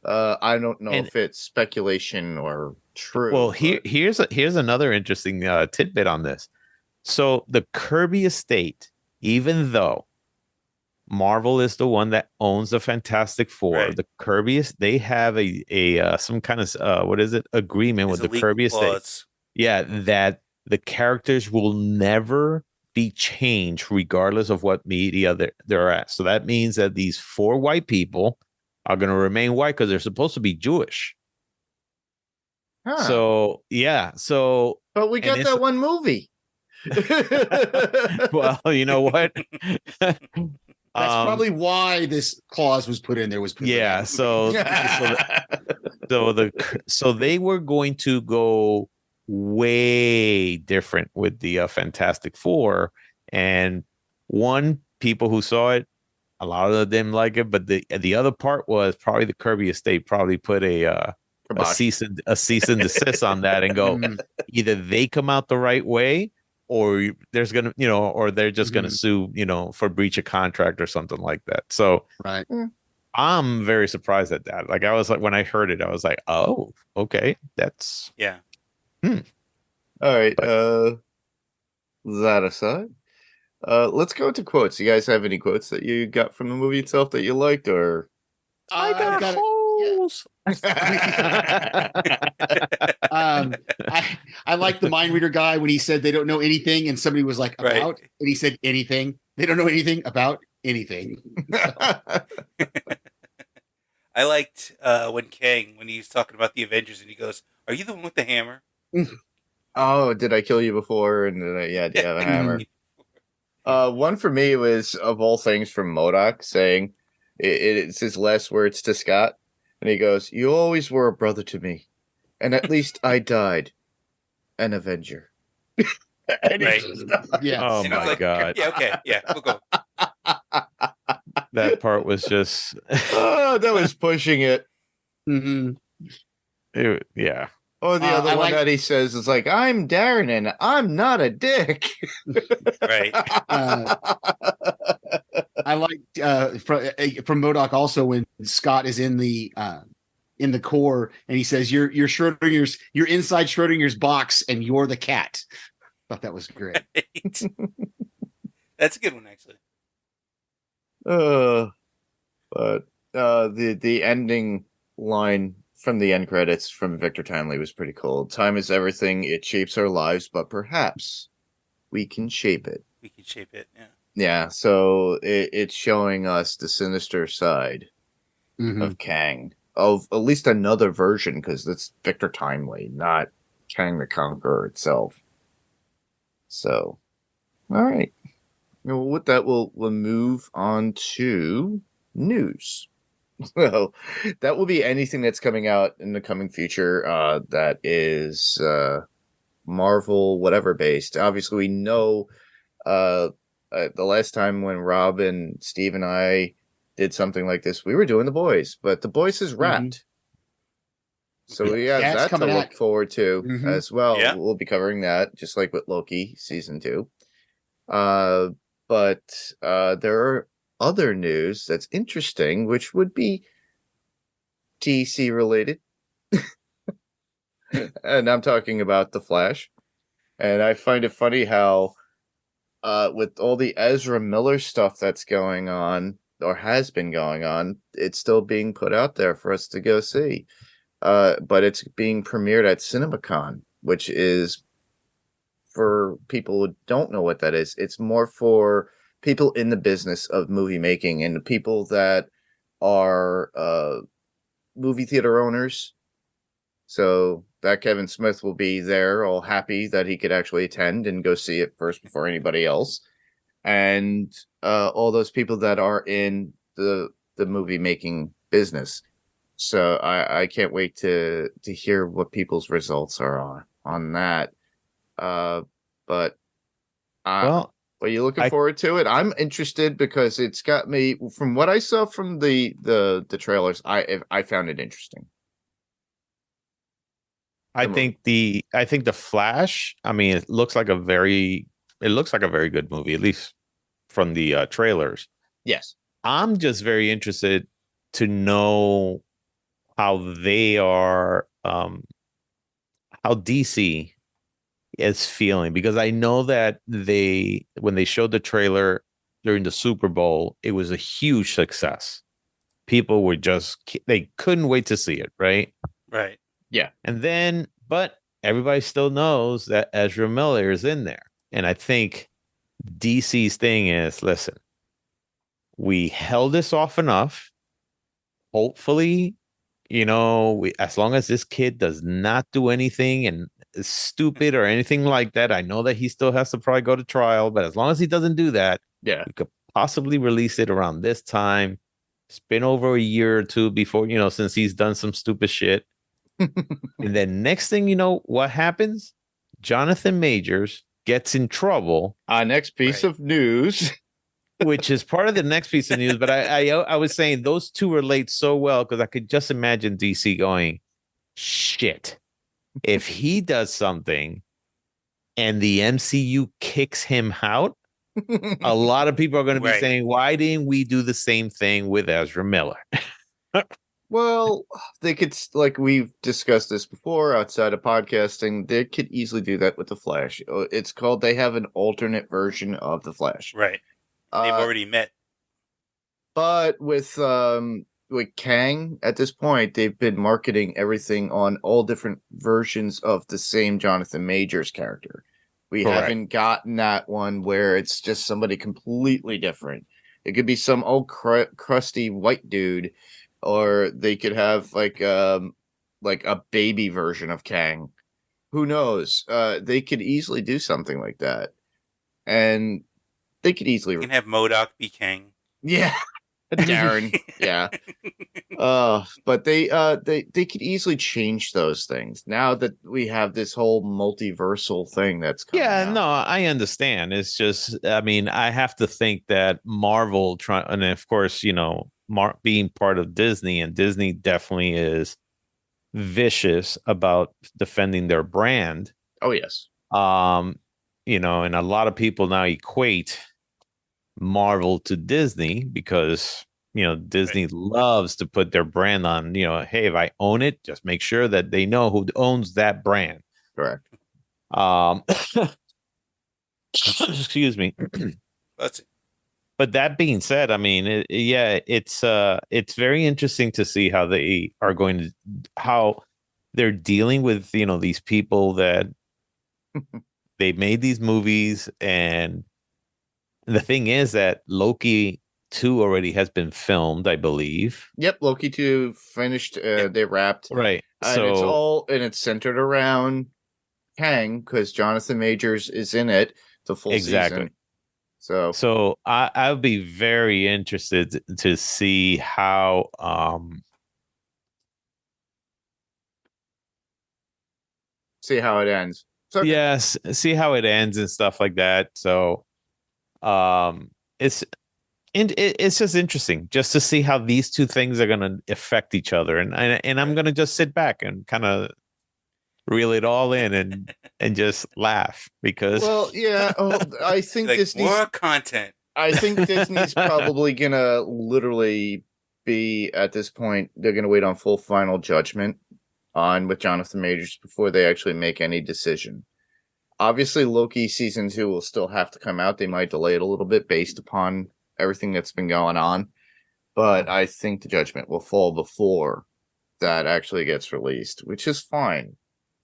I don't know if it's speculation or true. Well, here's another interesting tidbit on this. So the Kirby estate, even though Marvel is the one that owns the Fantastic Four, right. the Kirby, they have a some kind of agreement with the Kirby estate. Yeah, that the characters will never be changed regardless of what media they're at. So that means that these 4 white people are going to remain white because they're supposed to be Jewish. Huh. So yeah, but we got that one movie. Well, you know what? That's probably why this clause was put in there. So they were going to go way different with the Fantastic Four, and people who saw it, a lot of them didn't like it, but the other part was probably the Kirby estate probably put a cease and desist on that and go, either they come out the right way, or there's gonna, or they're just gonna sue, for breach of contract or something like that. So right. I'm very surprised at that. Like I was like, when I heard it, I was like, oh, okay, that's All right. That aside, let's go to quotes. You guys have any quotes that you got from the movie itself that you liked, or? I got holes. I like the mind reader guy when he said they don't know anything, and somebody was like, about, and he said anything. They don't know anything about anything. I liked when he's talking about the Avengers, and he goes, "Are you the one with the hammer?" Oh, did I kill you before? And do you have a hammer? One for me was, of all things, from MODOK saying, it's his last words to Scott, and he goes, "You always were a brother to me, and at least I died an Avenger." Right. Yeah. Oh my God. Yeah. Okay. Yeah. We'll go. That part was just. That was pushing it. Yeah. Oh, the other one that he says is like, "I'm Darren and I'm not a dick." Right. I liked from MODOK also when Scott is in the core and he says, "You're you're inside Schrodinger's box and you're the cat." Thought that was great. Right. That's a good one, actually. But the ending line from the end credits from Victor Timely was pretty cool. "Time is everything. It shapes our lives, but perhaps we can shape it." We can shape it, yeah. Yeah, so it's showing us the sinister side of Kang, of at least another version, because it's Victor Timely, not Kang the Conqueror itself. So, all right. Well, with that, we'll move on to news. So that will be anything that's coming out in the coming future that is Marvel, whatever based. Obviously, we know the last time when Rob and Steve and I did something like this, we were doing The Boys, but The Boys is wrapped. So yeah, that's to look forward to as well. Yeah. We'll be covering that, just like with Loki season 2. But there are other news that's interesting, which would be DC related. And I'm talking about The Flash. And I find it funny how, with all the Ezra Miller stuff that's going on, or has been going on, it's still being put out there for us to go see. But it's being premiered at CinemaCon, which is, for people who don't know what that is, it's more for people in the business of movie making and the people that are movie theater owners. So that Kevin Smith will be there, all happy that he could actually attend and go see it first before anybody else. And all those people that are in the movie making business. So I can't wait to hear what people's results are on that. But Well, are you looking forward to it? I'm interested because it's got me, from what I saw from the trailers, I found it interesting. I think the Flash, I mean, it looks like a very good movie, at least from the trailers. Yes. I'm just very interested to know how they are, how DC is feeling, because I know that when they showed the trailer during the Super Bowl, it was a huge success. People were they couldn't wait to see it, right? Right. Yeah. And then, but everybody still knows that Ezra Miller is in there. And I think DC's thing is, listen, we held this off enough. Hopefully, as long as this kid does not do anything and is stupid or anything like that, I know that he still has to probably go to trial, but as long as he doesn't do that, yeah, we could possibly release it around this time. It's been over a year or two before, since he's done some stupid shit. And then next thing you know, what happens? Jonathan Majors gets in trouble. Next piece of news. Which is part of the next piece of news, but I was saying those two relate so well because I could just imagine DC going, shit, if he does something and the MCU kicks him out, a lot of people are going to be saying, why didn't we do the same thing with Ezra Miller? Well, they could, like we've discussed this before outside of podcasting, they could easily do that with The Flash. It's called, they have an alternate version of The Flash. Right. They've already met. But with Kang, at this point, they've been marketing everything on all different versions of the same Jonathan Majors character. We haven't gotten that one where it's just somebody completely different. It could be some old crusty white dude, or they could have like a baby version of Kang. Who knows? They could easily do something like that. And they could easily... You can have MODOK be Kang. Yeah. Darren. Yeah. But they could easily change those things now that we have this whole multiversal thing that's coming out. No, I understand. It's just, I mean, I have to think that Marvel and of course, being part of Disney, and Disney definitely is vicious about defending their brand. Oh yes. And a lot of people now equate Marvel to Disney because Disney loves to put their brand on. Hey, if I own it, just make sure that they know who owns that brand. Correct. Excuse me. That's it. But that being said, I mean, it's very interesting to see how they are how they're dealing with these people that they made these movies. And the thing is that Loki 2 already has been filmed, I believe. Yep, Loki 2 finished. They wrapped. Right. And it's centered around Kang because Jonathan Majors is in it the full season. So I would be very interested to see how it ends. Yes, see how it ends and stuff like that. So it's just interesting just to see how these two things are going to affect each other, and I'm going to just sit back and kind of reel it all in and just laugh because I think like, Disney's more content. I think Disney's probably gonna literally be, at this point, they're gonna wait on full final judgment on with Jonathan Majors before they actually make any decision. Obviously, Loki season 2 will still have to come out. They might delay it a little bit based upon everything that's been going on. But I think the judgment will fall before that actually gets released, which is fine.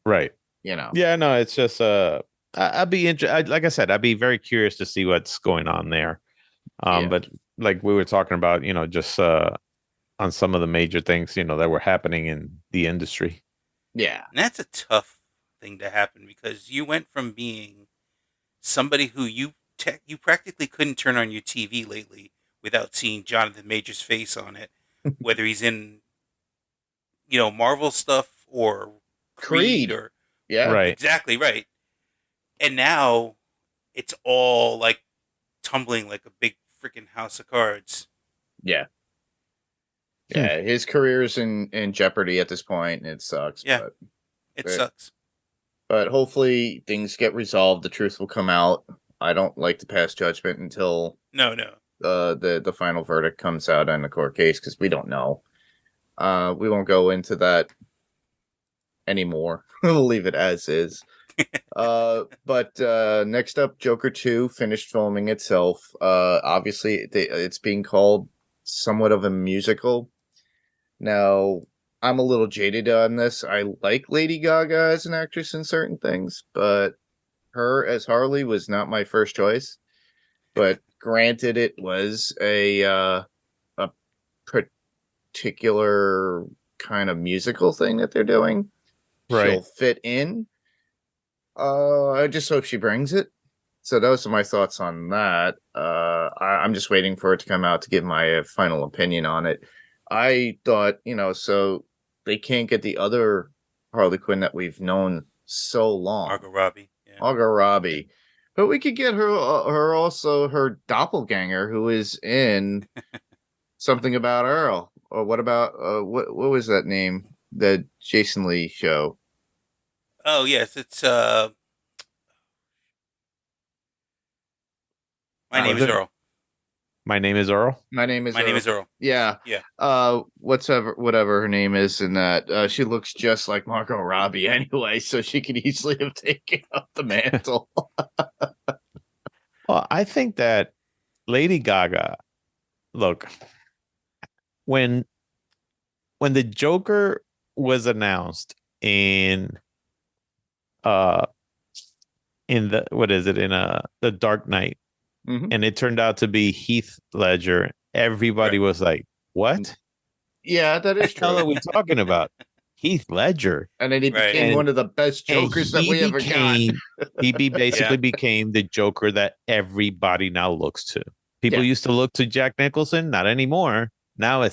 Right. Yeah, no, it's just I'd be like I said, I'd be very curious to see what's going on there. But like we were talking about, just on some of the major things, that were happening in the industry. Yeah. And that's a tough thing to happen because you went from being somebody who you practically couldn't turn on your TV lately without seeing Jonathan Major's face on it, whether he's in, Marvel stuff or Creed or right, exactly right. And now it's all like tumbling like a big freaking house of cards. Yeah. Yeah, his career's in jeopardy at this point, and it sucks. Yeah, but it sucks. But hopefully things get resolved. The truth will come out. I don't like to pass judgment until the final verdict comes out on the court case because we don't know. We won't go into that anymore. We'll leave it as is. But next up, Joker 2 finished filming itself. Obviously, it's being called somewhat of a musical. Now, I'm a little jaded on this. I like Lady Gaga as an actress in certain things, but her as Harley was not my first choice. But granted, it was a particular kind of musical thing that they're doing. Right. She'll fit in. I just hope she brings it. So those are my thoughts on that. I'm just waiting for it to come out to give my final opinion on it. I thought, so they can't get the other Harley Quinn that we've known so long. Margot Robbie. Yeah. Margot Robbie. But we could get her also her doppelganger who is in Something About Earl. Or what about, what was that name? The Jason Lee show. Oh, yes. It's, My name is Earl. My name is Earl. My name is Earl. Yeah. Yeah. Whatever her name is in that. She looks just like Margot Robbie anyway, so she could easily have taken up the mantle. Well, I think that Lady Gaga, look, when the Joker was announced in the The Dark Knight, and it turned out to be Heath Ledger, everybody was like, what? Yeah, that is true. What the hell are we talking about? Heath Ledger. And then he became one of the best Jokers that we ever got. He basically became the Joker that everybody now looks to. People used to look to Jack Nicholson, not anymore. Now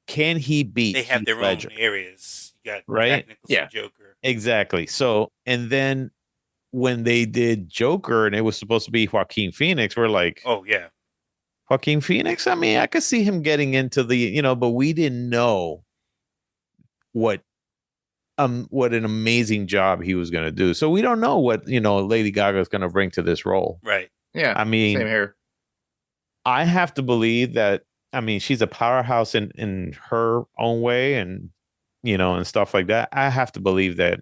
can he beat They have Heath their Ledger? own areas. You got right? Jack Nicholson, Joker. Exactly. So, and then when they did Joker and it was supposed to be Joaquin Phoenix, we're like, oh yeah, Joaquin Phoenix. I mean, I could see him getting into the, but we didn't know what an amazing job he was going to do. So we don't know what, Lady Gaga is going to bring to this role. Right. Yeah. I mean, same here. I have to believe that, she's a powerhouse in her own way and, and stuff like that. I have to believe that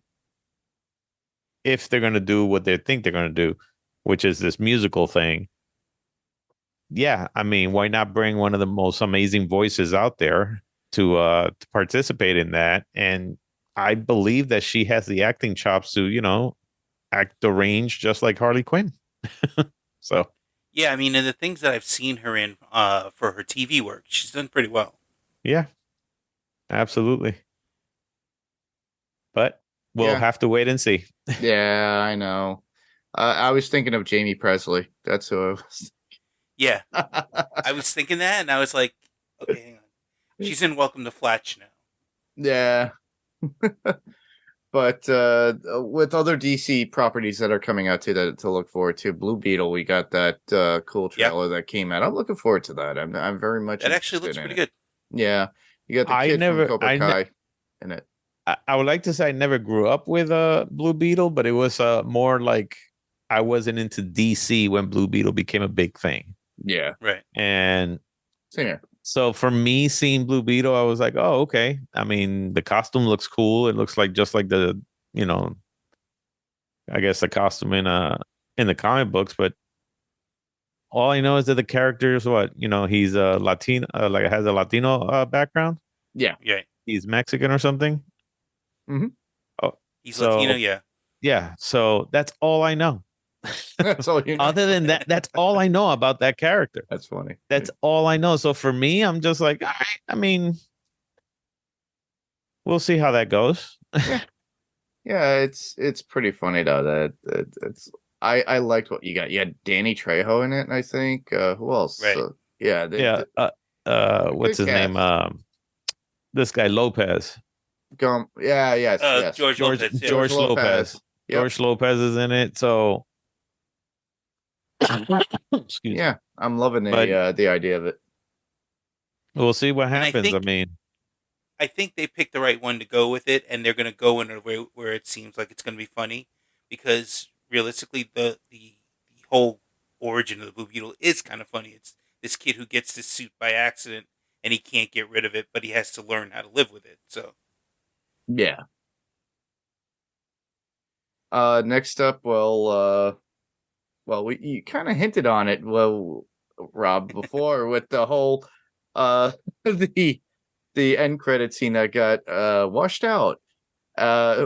if they're going to do what they think they're going to do, which is this musical thing. Yeah. Why not bring one of the most amazing voices out there to participate in that? And I believe that she has the acting chops to, act the range just like Harley Quinn. So. Yeah. And the things that I've seen her in for her TV work, she's done pretty well. Yeah, absolutely. But we'll have to wait and see. Yeah, I know. I was thinking of Jamie Presley. That's who I was. Yeah. I was thinking that, and I was like, okay, hang on. She's in Welcome to Flatch now. Yeah. But with other DC properties that are coming out to look forward to, Blue Beetle, we got that cool trailer that came out. I'm looking forward to that. I'm very much. That actually looks pretty good. Yeah, you got the kid from Cobra Kai in it. I would like to say I never grew up with Blue Beetle, but it was more like I wasn't into DC when Blue Beetle became a big thing. Yeah, right. And same here. So for me, seeing Blue Beetle, I was like, oh, okay. I mean, the costume looks cool. It looks like just like the, you know, I guess the costume in the comic books, but all I know is that the character is what, he's a Latino, like has a Latino background. Yeah. Yeah. He's Mexican or something. Mm-hmm. Oh, He's so, Latino, yeah. Yeah. So that's all I know. That's all you know. Other than that, that's all I know about that character. That's funny. That's all I know. So for me, I'm just like, all right, I mean, we'll see how that goes. Yeah, it's pretty funny though. It's I liked what you got. You had Danny Trejo in it, I think. Who else? Right. Yeah. What's his name? This guy Lopez. Yes. George Lopez. Yeah. George Lopez. Yep. George Lopez is in it. So, excuse me. Yeah, I'm loving the idea of it. We'll see what happens. I think they picked the right one to go with it, and they're going to go in a way where it seems like it's going to be funny, because realistically, the whole origin of the Blue Beetle is kind of funny. It's this kid who gets this suit by accident, and he can't get rid of it, but he has to learn how to live with it. So, yeah. Next up, you kind of hinted on it, Rob, before with the whole the end credit scene that got washed out.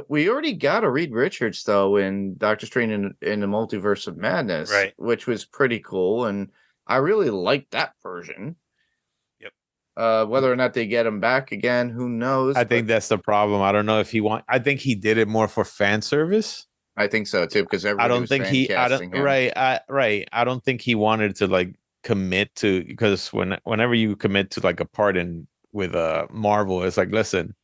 We already got a Reed Richards though in Doctor Strange in the Multiverse of Madness, right, which was pretty cool, and I really liked that version. Yep. Whether or not they get him back again, who knows? I think that's the problem. I don't know if I think he did it more for fan service. I think so too, because I don't think I don't think he wanted to like commit to, because whenever you commit to like a part with Marvel, it's like, listen,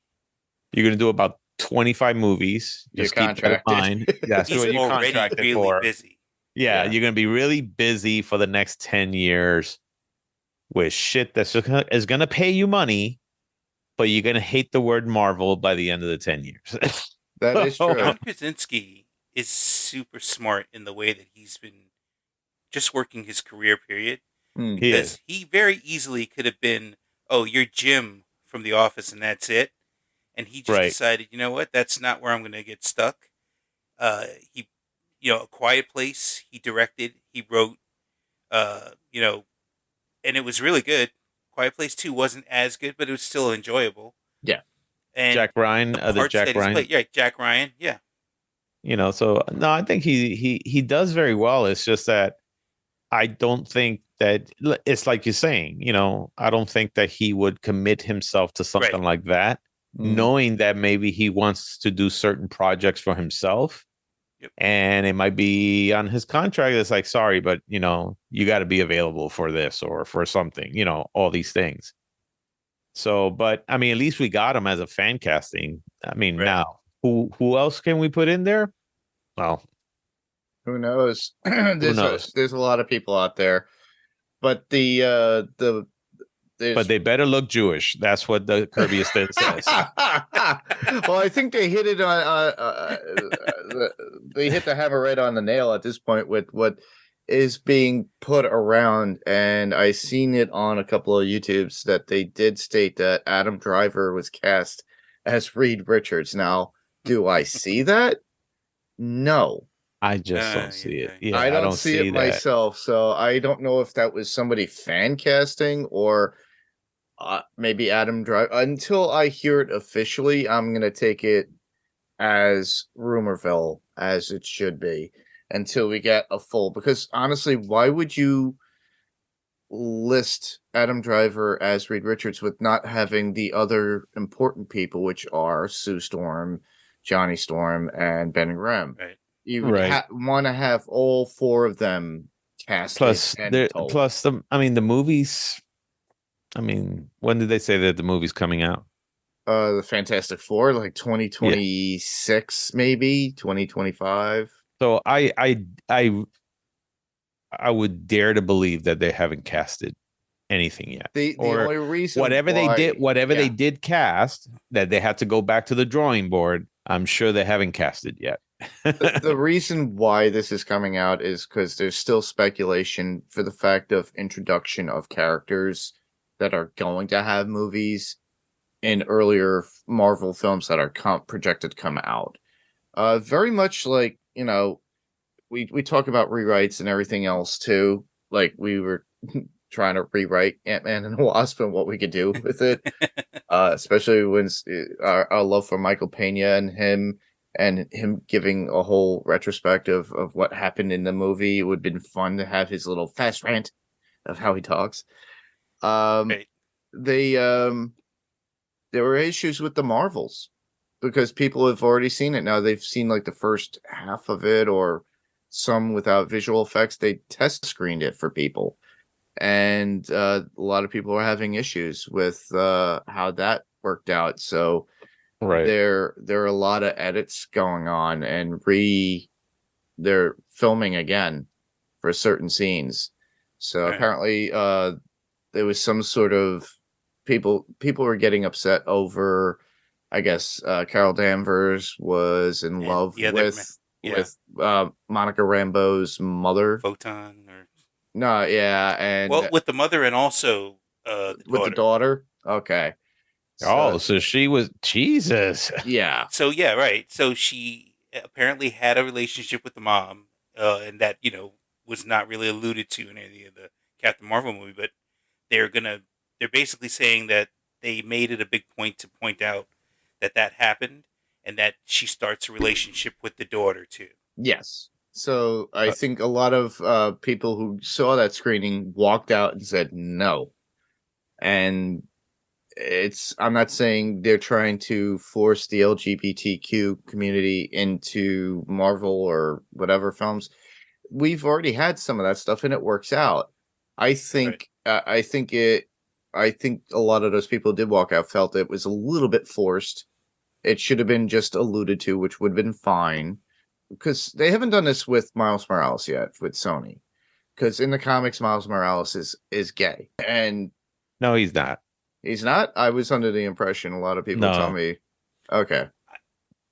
you're gonna do about 25 movies. Just keep that in mind. That's what you're contracted really for. Busy. Yeah, you're gonna be really busy for the next 10 years with shit that's is gonna pay you money, but you're gonna hate the word Marvel by the end of the 10 years. That is true. John Krasinski is super smart in the way that he's been just working his career period. Because he very easily could have been, oh, you're Jim from The Office and that's it. And he just decided, you know what, that's not where I'm going to get stuck. A Quiet Place, he directed, he wrote, and it was really good. Quiet Place 2 wasn't as good, but it was still enjoyable. Yeah. And Jack Ryan, Jack Ryan, yeah. So no, I think he does very well. It's just that I don't think that it's like you're saying, I don't think that he would commit himself to something like that, knowing that maybe he wants to do certain projects for himself. Yep. And it might be on his contract. It's like, sorry, but you got to be available for this or for something, all these things. So, but I mean, at least we got him as a fan casting. I mean, now who else can we put in there? Well, who knows? There's a lot of people out there, but but they better look Jewish. That's what the Kirby estate says. Well, I think they hit it on. They hit the hammer right on the nail at this point with what is being put around, and I seen it on a couple of YouTubes that they did state that Adam Driver was cast as Reed Richards. Now, do I see that? No. I just don't see it. Yeah, I don't see it myself, so I don't know if that was somebody fan casting or maybe Adam Driver. Until I hear it officially, I'm going to take it as Rumorville, as it should be, until we get a full. Because honestly, why would you list Adam Driver as Reed Richards with not having the other important people, which are Sue Storm, Johnny Storm, and Ben Grimm? Right. You want to have all four of them casted. Plus, the movies. I mean, when did they say that the movie's coming out? The Fantastic Four, like 2026, maybe 2025. So I would dare to believe that they haven't casted anything yet. The only reason they did cast, that they had to go back to the drawing board. I'm sure they haven't casted yet. The reason why this is coming out is because there's still speculation for the fact of introduction of characters. that are going to have movies in earlier Marvel films that are projected to come out. Very much like, we talk about rewrites and everything else too. Like we were trying to rewrite Ant-Man and the Wasp and what we could do with it. Especially when our love for Michael Pena and him giving a whole retrospective of what happened in the movie. It would have been fun to have his little fast rant of how he talks. Right. There were issues with the Marvels because people have already seen it now. They've seen like the first half of it or some without visual effects. They test screened it for people, and a lot of people are having issues with how that worked out. So there are a lot of edits going on, and they're filming again for certain scenes. So apparently there was some sort of people were getting upset over, I guess, Carol Danvers was in love with Monica Rambeau's mother. Photon or no, yeah, and with the mother and also with the daughter. Okay. So she was Jesus. Yeah. So yeah, right. So she apparently had a relationship with the mom, and that was not really alluded to in any of the Captain Marvel movie. But they're basically saying that they made it a big point to point out that happened, and that she starts a relationship with the daughter too. Yes. So I think a lot of people who saw that screening walked out and said no. And I'm not saying they're trying to force the LGBTQ community into Marvel or whatever films. We've already had some of that stuff and it works out. I think I think a lot of those people did walk out, felt it was a little bit forced. It should have been just alluded to, which would have been fine. Because they haven't done this with Miles Morales yet with Sony. Because in the comics, Miles Morales is gay. And no, he's not. He's not? I was under the impression a lot of people tell me. Okay.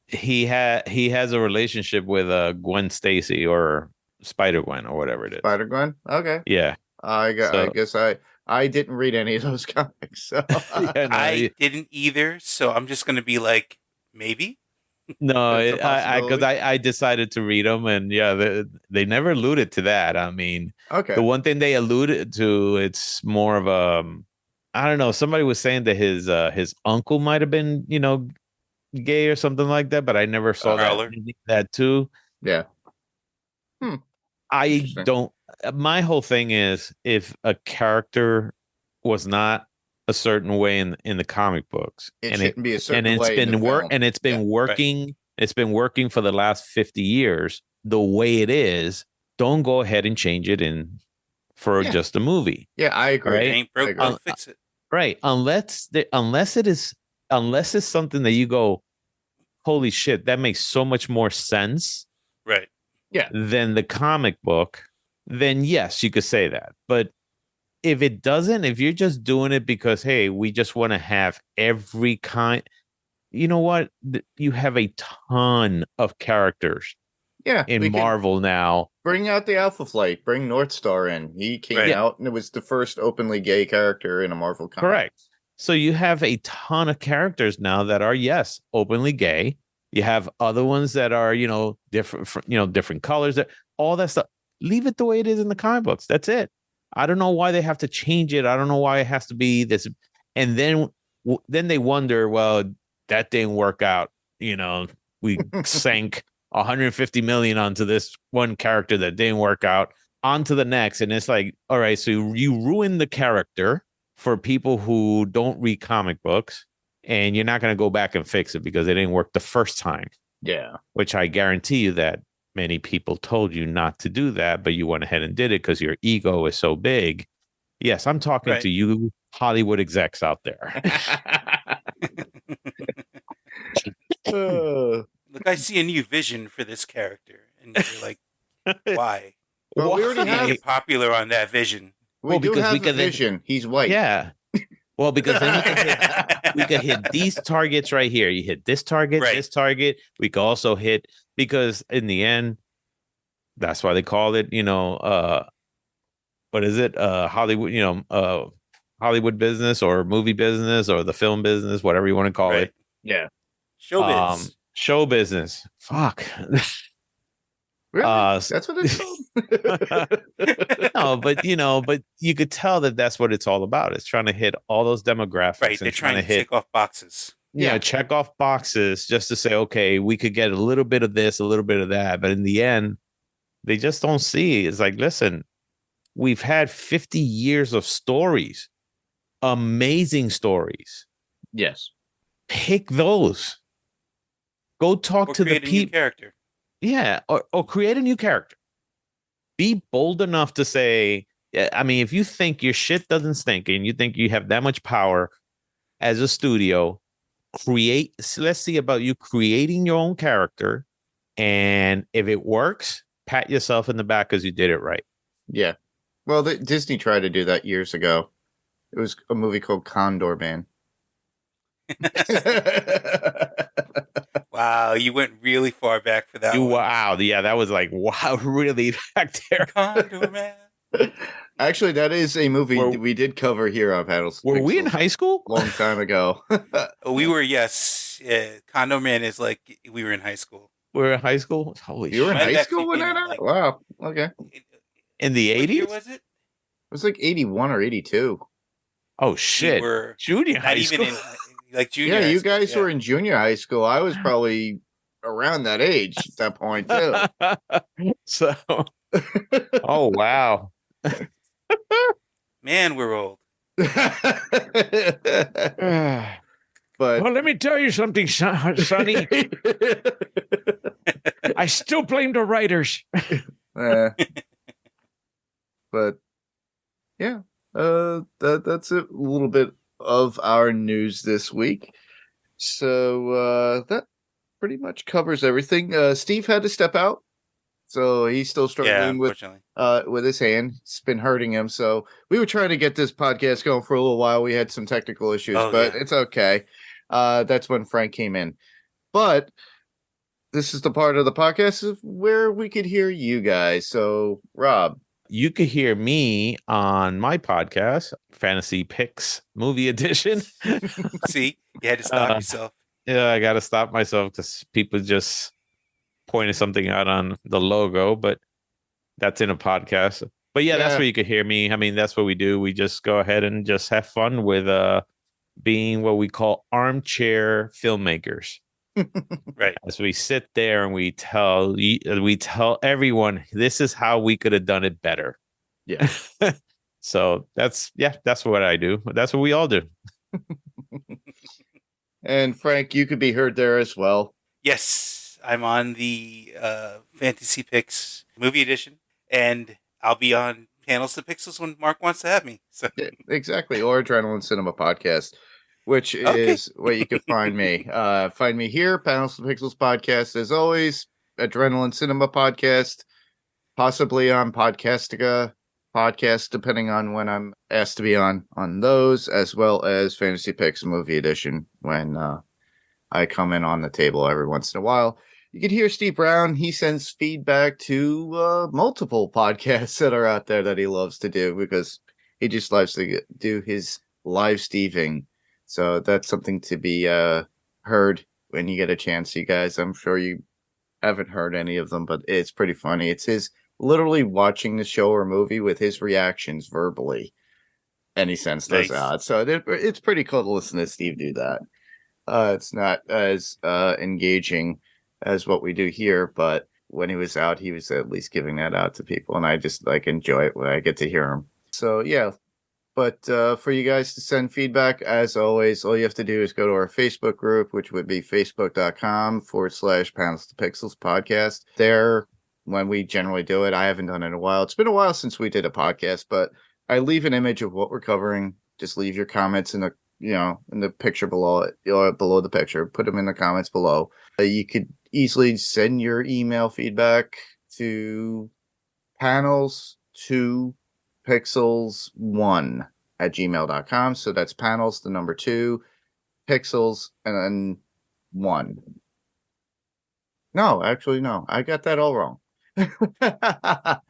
He has a relationship with Gwen Stacy or Spider-Gwen or whatever it is. Spider-Gwen? Okay. Yeah. I guess I didn't read any of those comics. So. I didn't either, so I'm just going to be like, maybe? No, because I decided to read them, and they never alluded to that. I mean, the one thing they alluded to, it's more of a, I don't know. Somebody was saying that his uncle might have been, gay or something like that, but I never saw that too. Yeah. I don't. My whole thing is, if a character was not a certain way in the comic books, it shouldn't be a certain way. It's been working. It's been working for the last 50 years the way it is. Don't go ahead and change it for just a movie. Yeah, I agree. Right? It ain't broke, don't fix it. Right. Unless it's something that you go, holy shit, that makes so much more sense. Right. Yeah. Than the comic book, then yes, you could say that. But if it doesn't, if you're just doing it because, hey, we just want to have every kind, you know what? You have a ton of characters in Marvel now. Bring out the Alpha Flight. Bring North Star in. He came out and it was the first openly gay character in a Marvel comic. Correct. So you have a ton of characters now that are, yes, openly gay. You have other ones that are, different colors, all that stuff. Leave it the way it is in the comic books. That's it. I don't know why they have to change it. I don't know why it has to be this. And then they wonder, well, that didn't work out. We sank 150 million onto this one character that didn't work out, onto the next. And it's like, all right, so you ruin the character for people who don't read comic books, and you're not going to go back and fix it because it didn't work the first time. Yeah. Which I guarantee you that many people told you not to do that, but you went ahead and did it because your ego is so big. Yes, I'm talking to you Hollywood execs out there. Look, I see a new vision for this character. And you're like, why? Well, we already have get popular on that vision. We do have a vision. He's white. Yeah. Well, because then we could hit these targets right here. You hit this target, this target. We could also hit, because in the end, that's why they call it, what is it? Hollywood, Hollywood business or movie business or the film business, whatever you want to call it. Yeah. Showbiz. Show business. Fuck. Really? That's what it's called? No, but you could tell that that's what it's all about. It's trying to hit all those demographics. Right. They're trying to hit tick off boxes. check off boxes just to say, okay, we could get a little bit of this, a little bit of that. But in the end, they just don't see. It's like, listen, we've had 50 years of stories, amazing stories. Yes. Pick those. Go talk to the people. Character. Yeah, or create a new character. Be bold enough to say, I mean, if you think your shit doesn't stink and you think you have that much power as a studio, let's see about you creating your own character. And if it works, pat yourself in the back because you did it right. Yeah. Well, Disney tried to do that years ago. It was a movie called Condor Man. Wow, you went really far back for that one. Wow. Yeah, that was like, wow, really back there. Condor Man. Actually, that is a movie we did cover here on Panels. Were we in high school? Long time ago. We were, yes. Condor Man is like we were in high school. We were in high school? Holy shit. You were in high school when that happened? Wow. Okay. In the 80s? What year was it? It was like 81 or 82. Oh, shit. We were junior high school. Even in, like junior yeah, high you school, guys were in junior high school. I was probably around that age at that point, too. So, oh, wow. Man, we're old. But well, let me tell you something, Sonny. I still blame the writers. But yeah, that's a little bit of our news this week. So that pretty much covers everything. Steve had to step out, so he's still struggling with his hand. It's been hurting him. So we were trying to get this podcast going for a little while. We had some technical issues, but it's okay. That's when Frank came in. But this is the part of the podcast where we could hear you guys. So, Rob. You could hear me on my podcast, Fantasy Picks Movie Edition. See, you had to stop yourself. Yeah, I got to stop myself because people just pointed something out on the logo, but that's in a podcast. But yeah, that's where you could hear me. I mean, that's what we do. We just go ahead and just have fun with being what we call armchair filmmakers. Right. As we sit there and we tell everyone this is how we could have done it better. Yeah. So that's what I do. That's what we all do. And Frank, you could be heard there as well. Yes, I'm on the Fantasy Picks Movie Edition, and I'll be on Panels to Pixels when Mark wants to have me. So yeah, exactly, or Adrenaline Cinema Podcast, which is where you can find me. Find me here, Panels to Pixels Podcast, as always. Adrenaline Cinema Podcast, possibly on Podcastica podcast, depending on when I'm asked to be on those, as well as Fantasy Picks Movie Edition when I come in on the table every once in a while. You can hear Steve Brown. He sends feedback to multiple podcasts that are out there that he loves to do because he just loves to do his live Steving. So that's something to be heard when you get a chance, you guys. I'm sure you haven't heard any of them, but it's pretty funny. It's his literally watching the show or movie with his reactions verbally, and he sends those out. So it's pretty cool to listen to Steve do that. It's not as engaging as what we do here, but when he was out, he was at least giving that out to people, and I just enjoy it when I get to hear him. So yeah, but for you guys to send feedback, as always, all you have to do is go to our Facebook group, which would be facebook.com/Panels to Pixels podcast. There, when we generally do it, I haven't done it in a while. It's been a while since we did a podcast, but I leave an image of what we're covering. Just leave your comments in the picture below it, below the picture. Put them in the comments below. You could easily send your email feedback to panels2pixels1@gmail.com. So that's panels, the number 2, pixels, and then 1. No, actually, no. I got that all wrong. We'll cut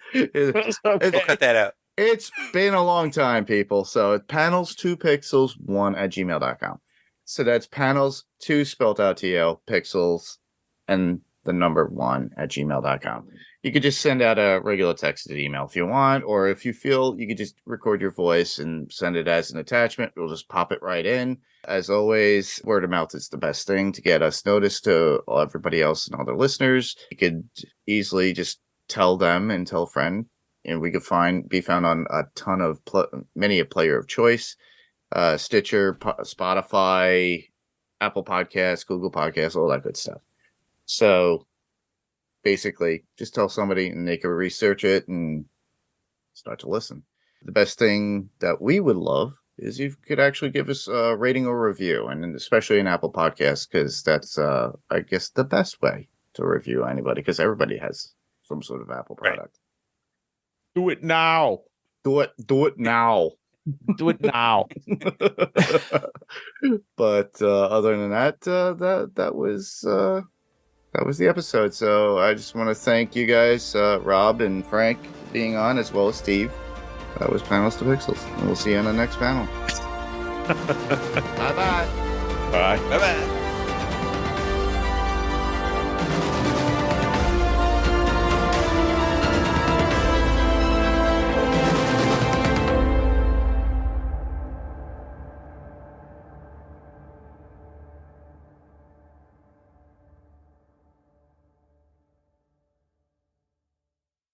that out. It's been a long time, people. So panels2pixels1@gmail.com. So that's panels2 spelled out TL, pixels, and the number 1@gmail.com. You could just send out a regular texted email if you want, or if you feel you could just record your voice and send it as an attachment. We'll just pop it right in. As always, word of mouth is the best thing to get us noticed to everybody else and other listeners. You could easily just tell them and tell a friend. And we could be found on a ton of many a player of choice, Stitcher, Spotify, Apple Podcasts, Google Podcasts, all that good stuff. So basically, just tell somebody and they can research it and start to listen. The best thing that we would love is you could actually give us a rating or review, and especially in Apple Podcasts, because that's, I guess, the best way to review anybody, because everybody has some sort of Apple product. Right. Do it now. Do it now. Do it now. But other than that, that was the episode. So I just want to thank you guys, Rob and Frank, being on, as well as Steve. That was Panels to Pixels, and we'll see you on the next panel. Bye-bye. Bye. Bye-bye.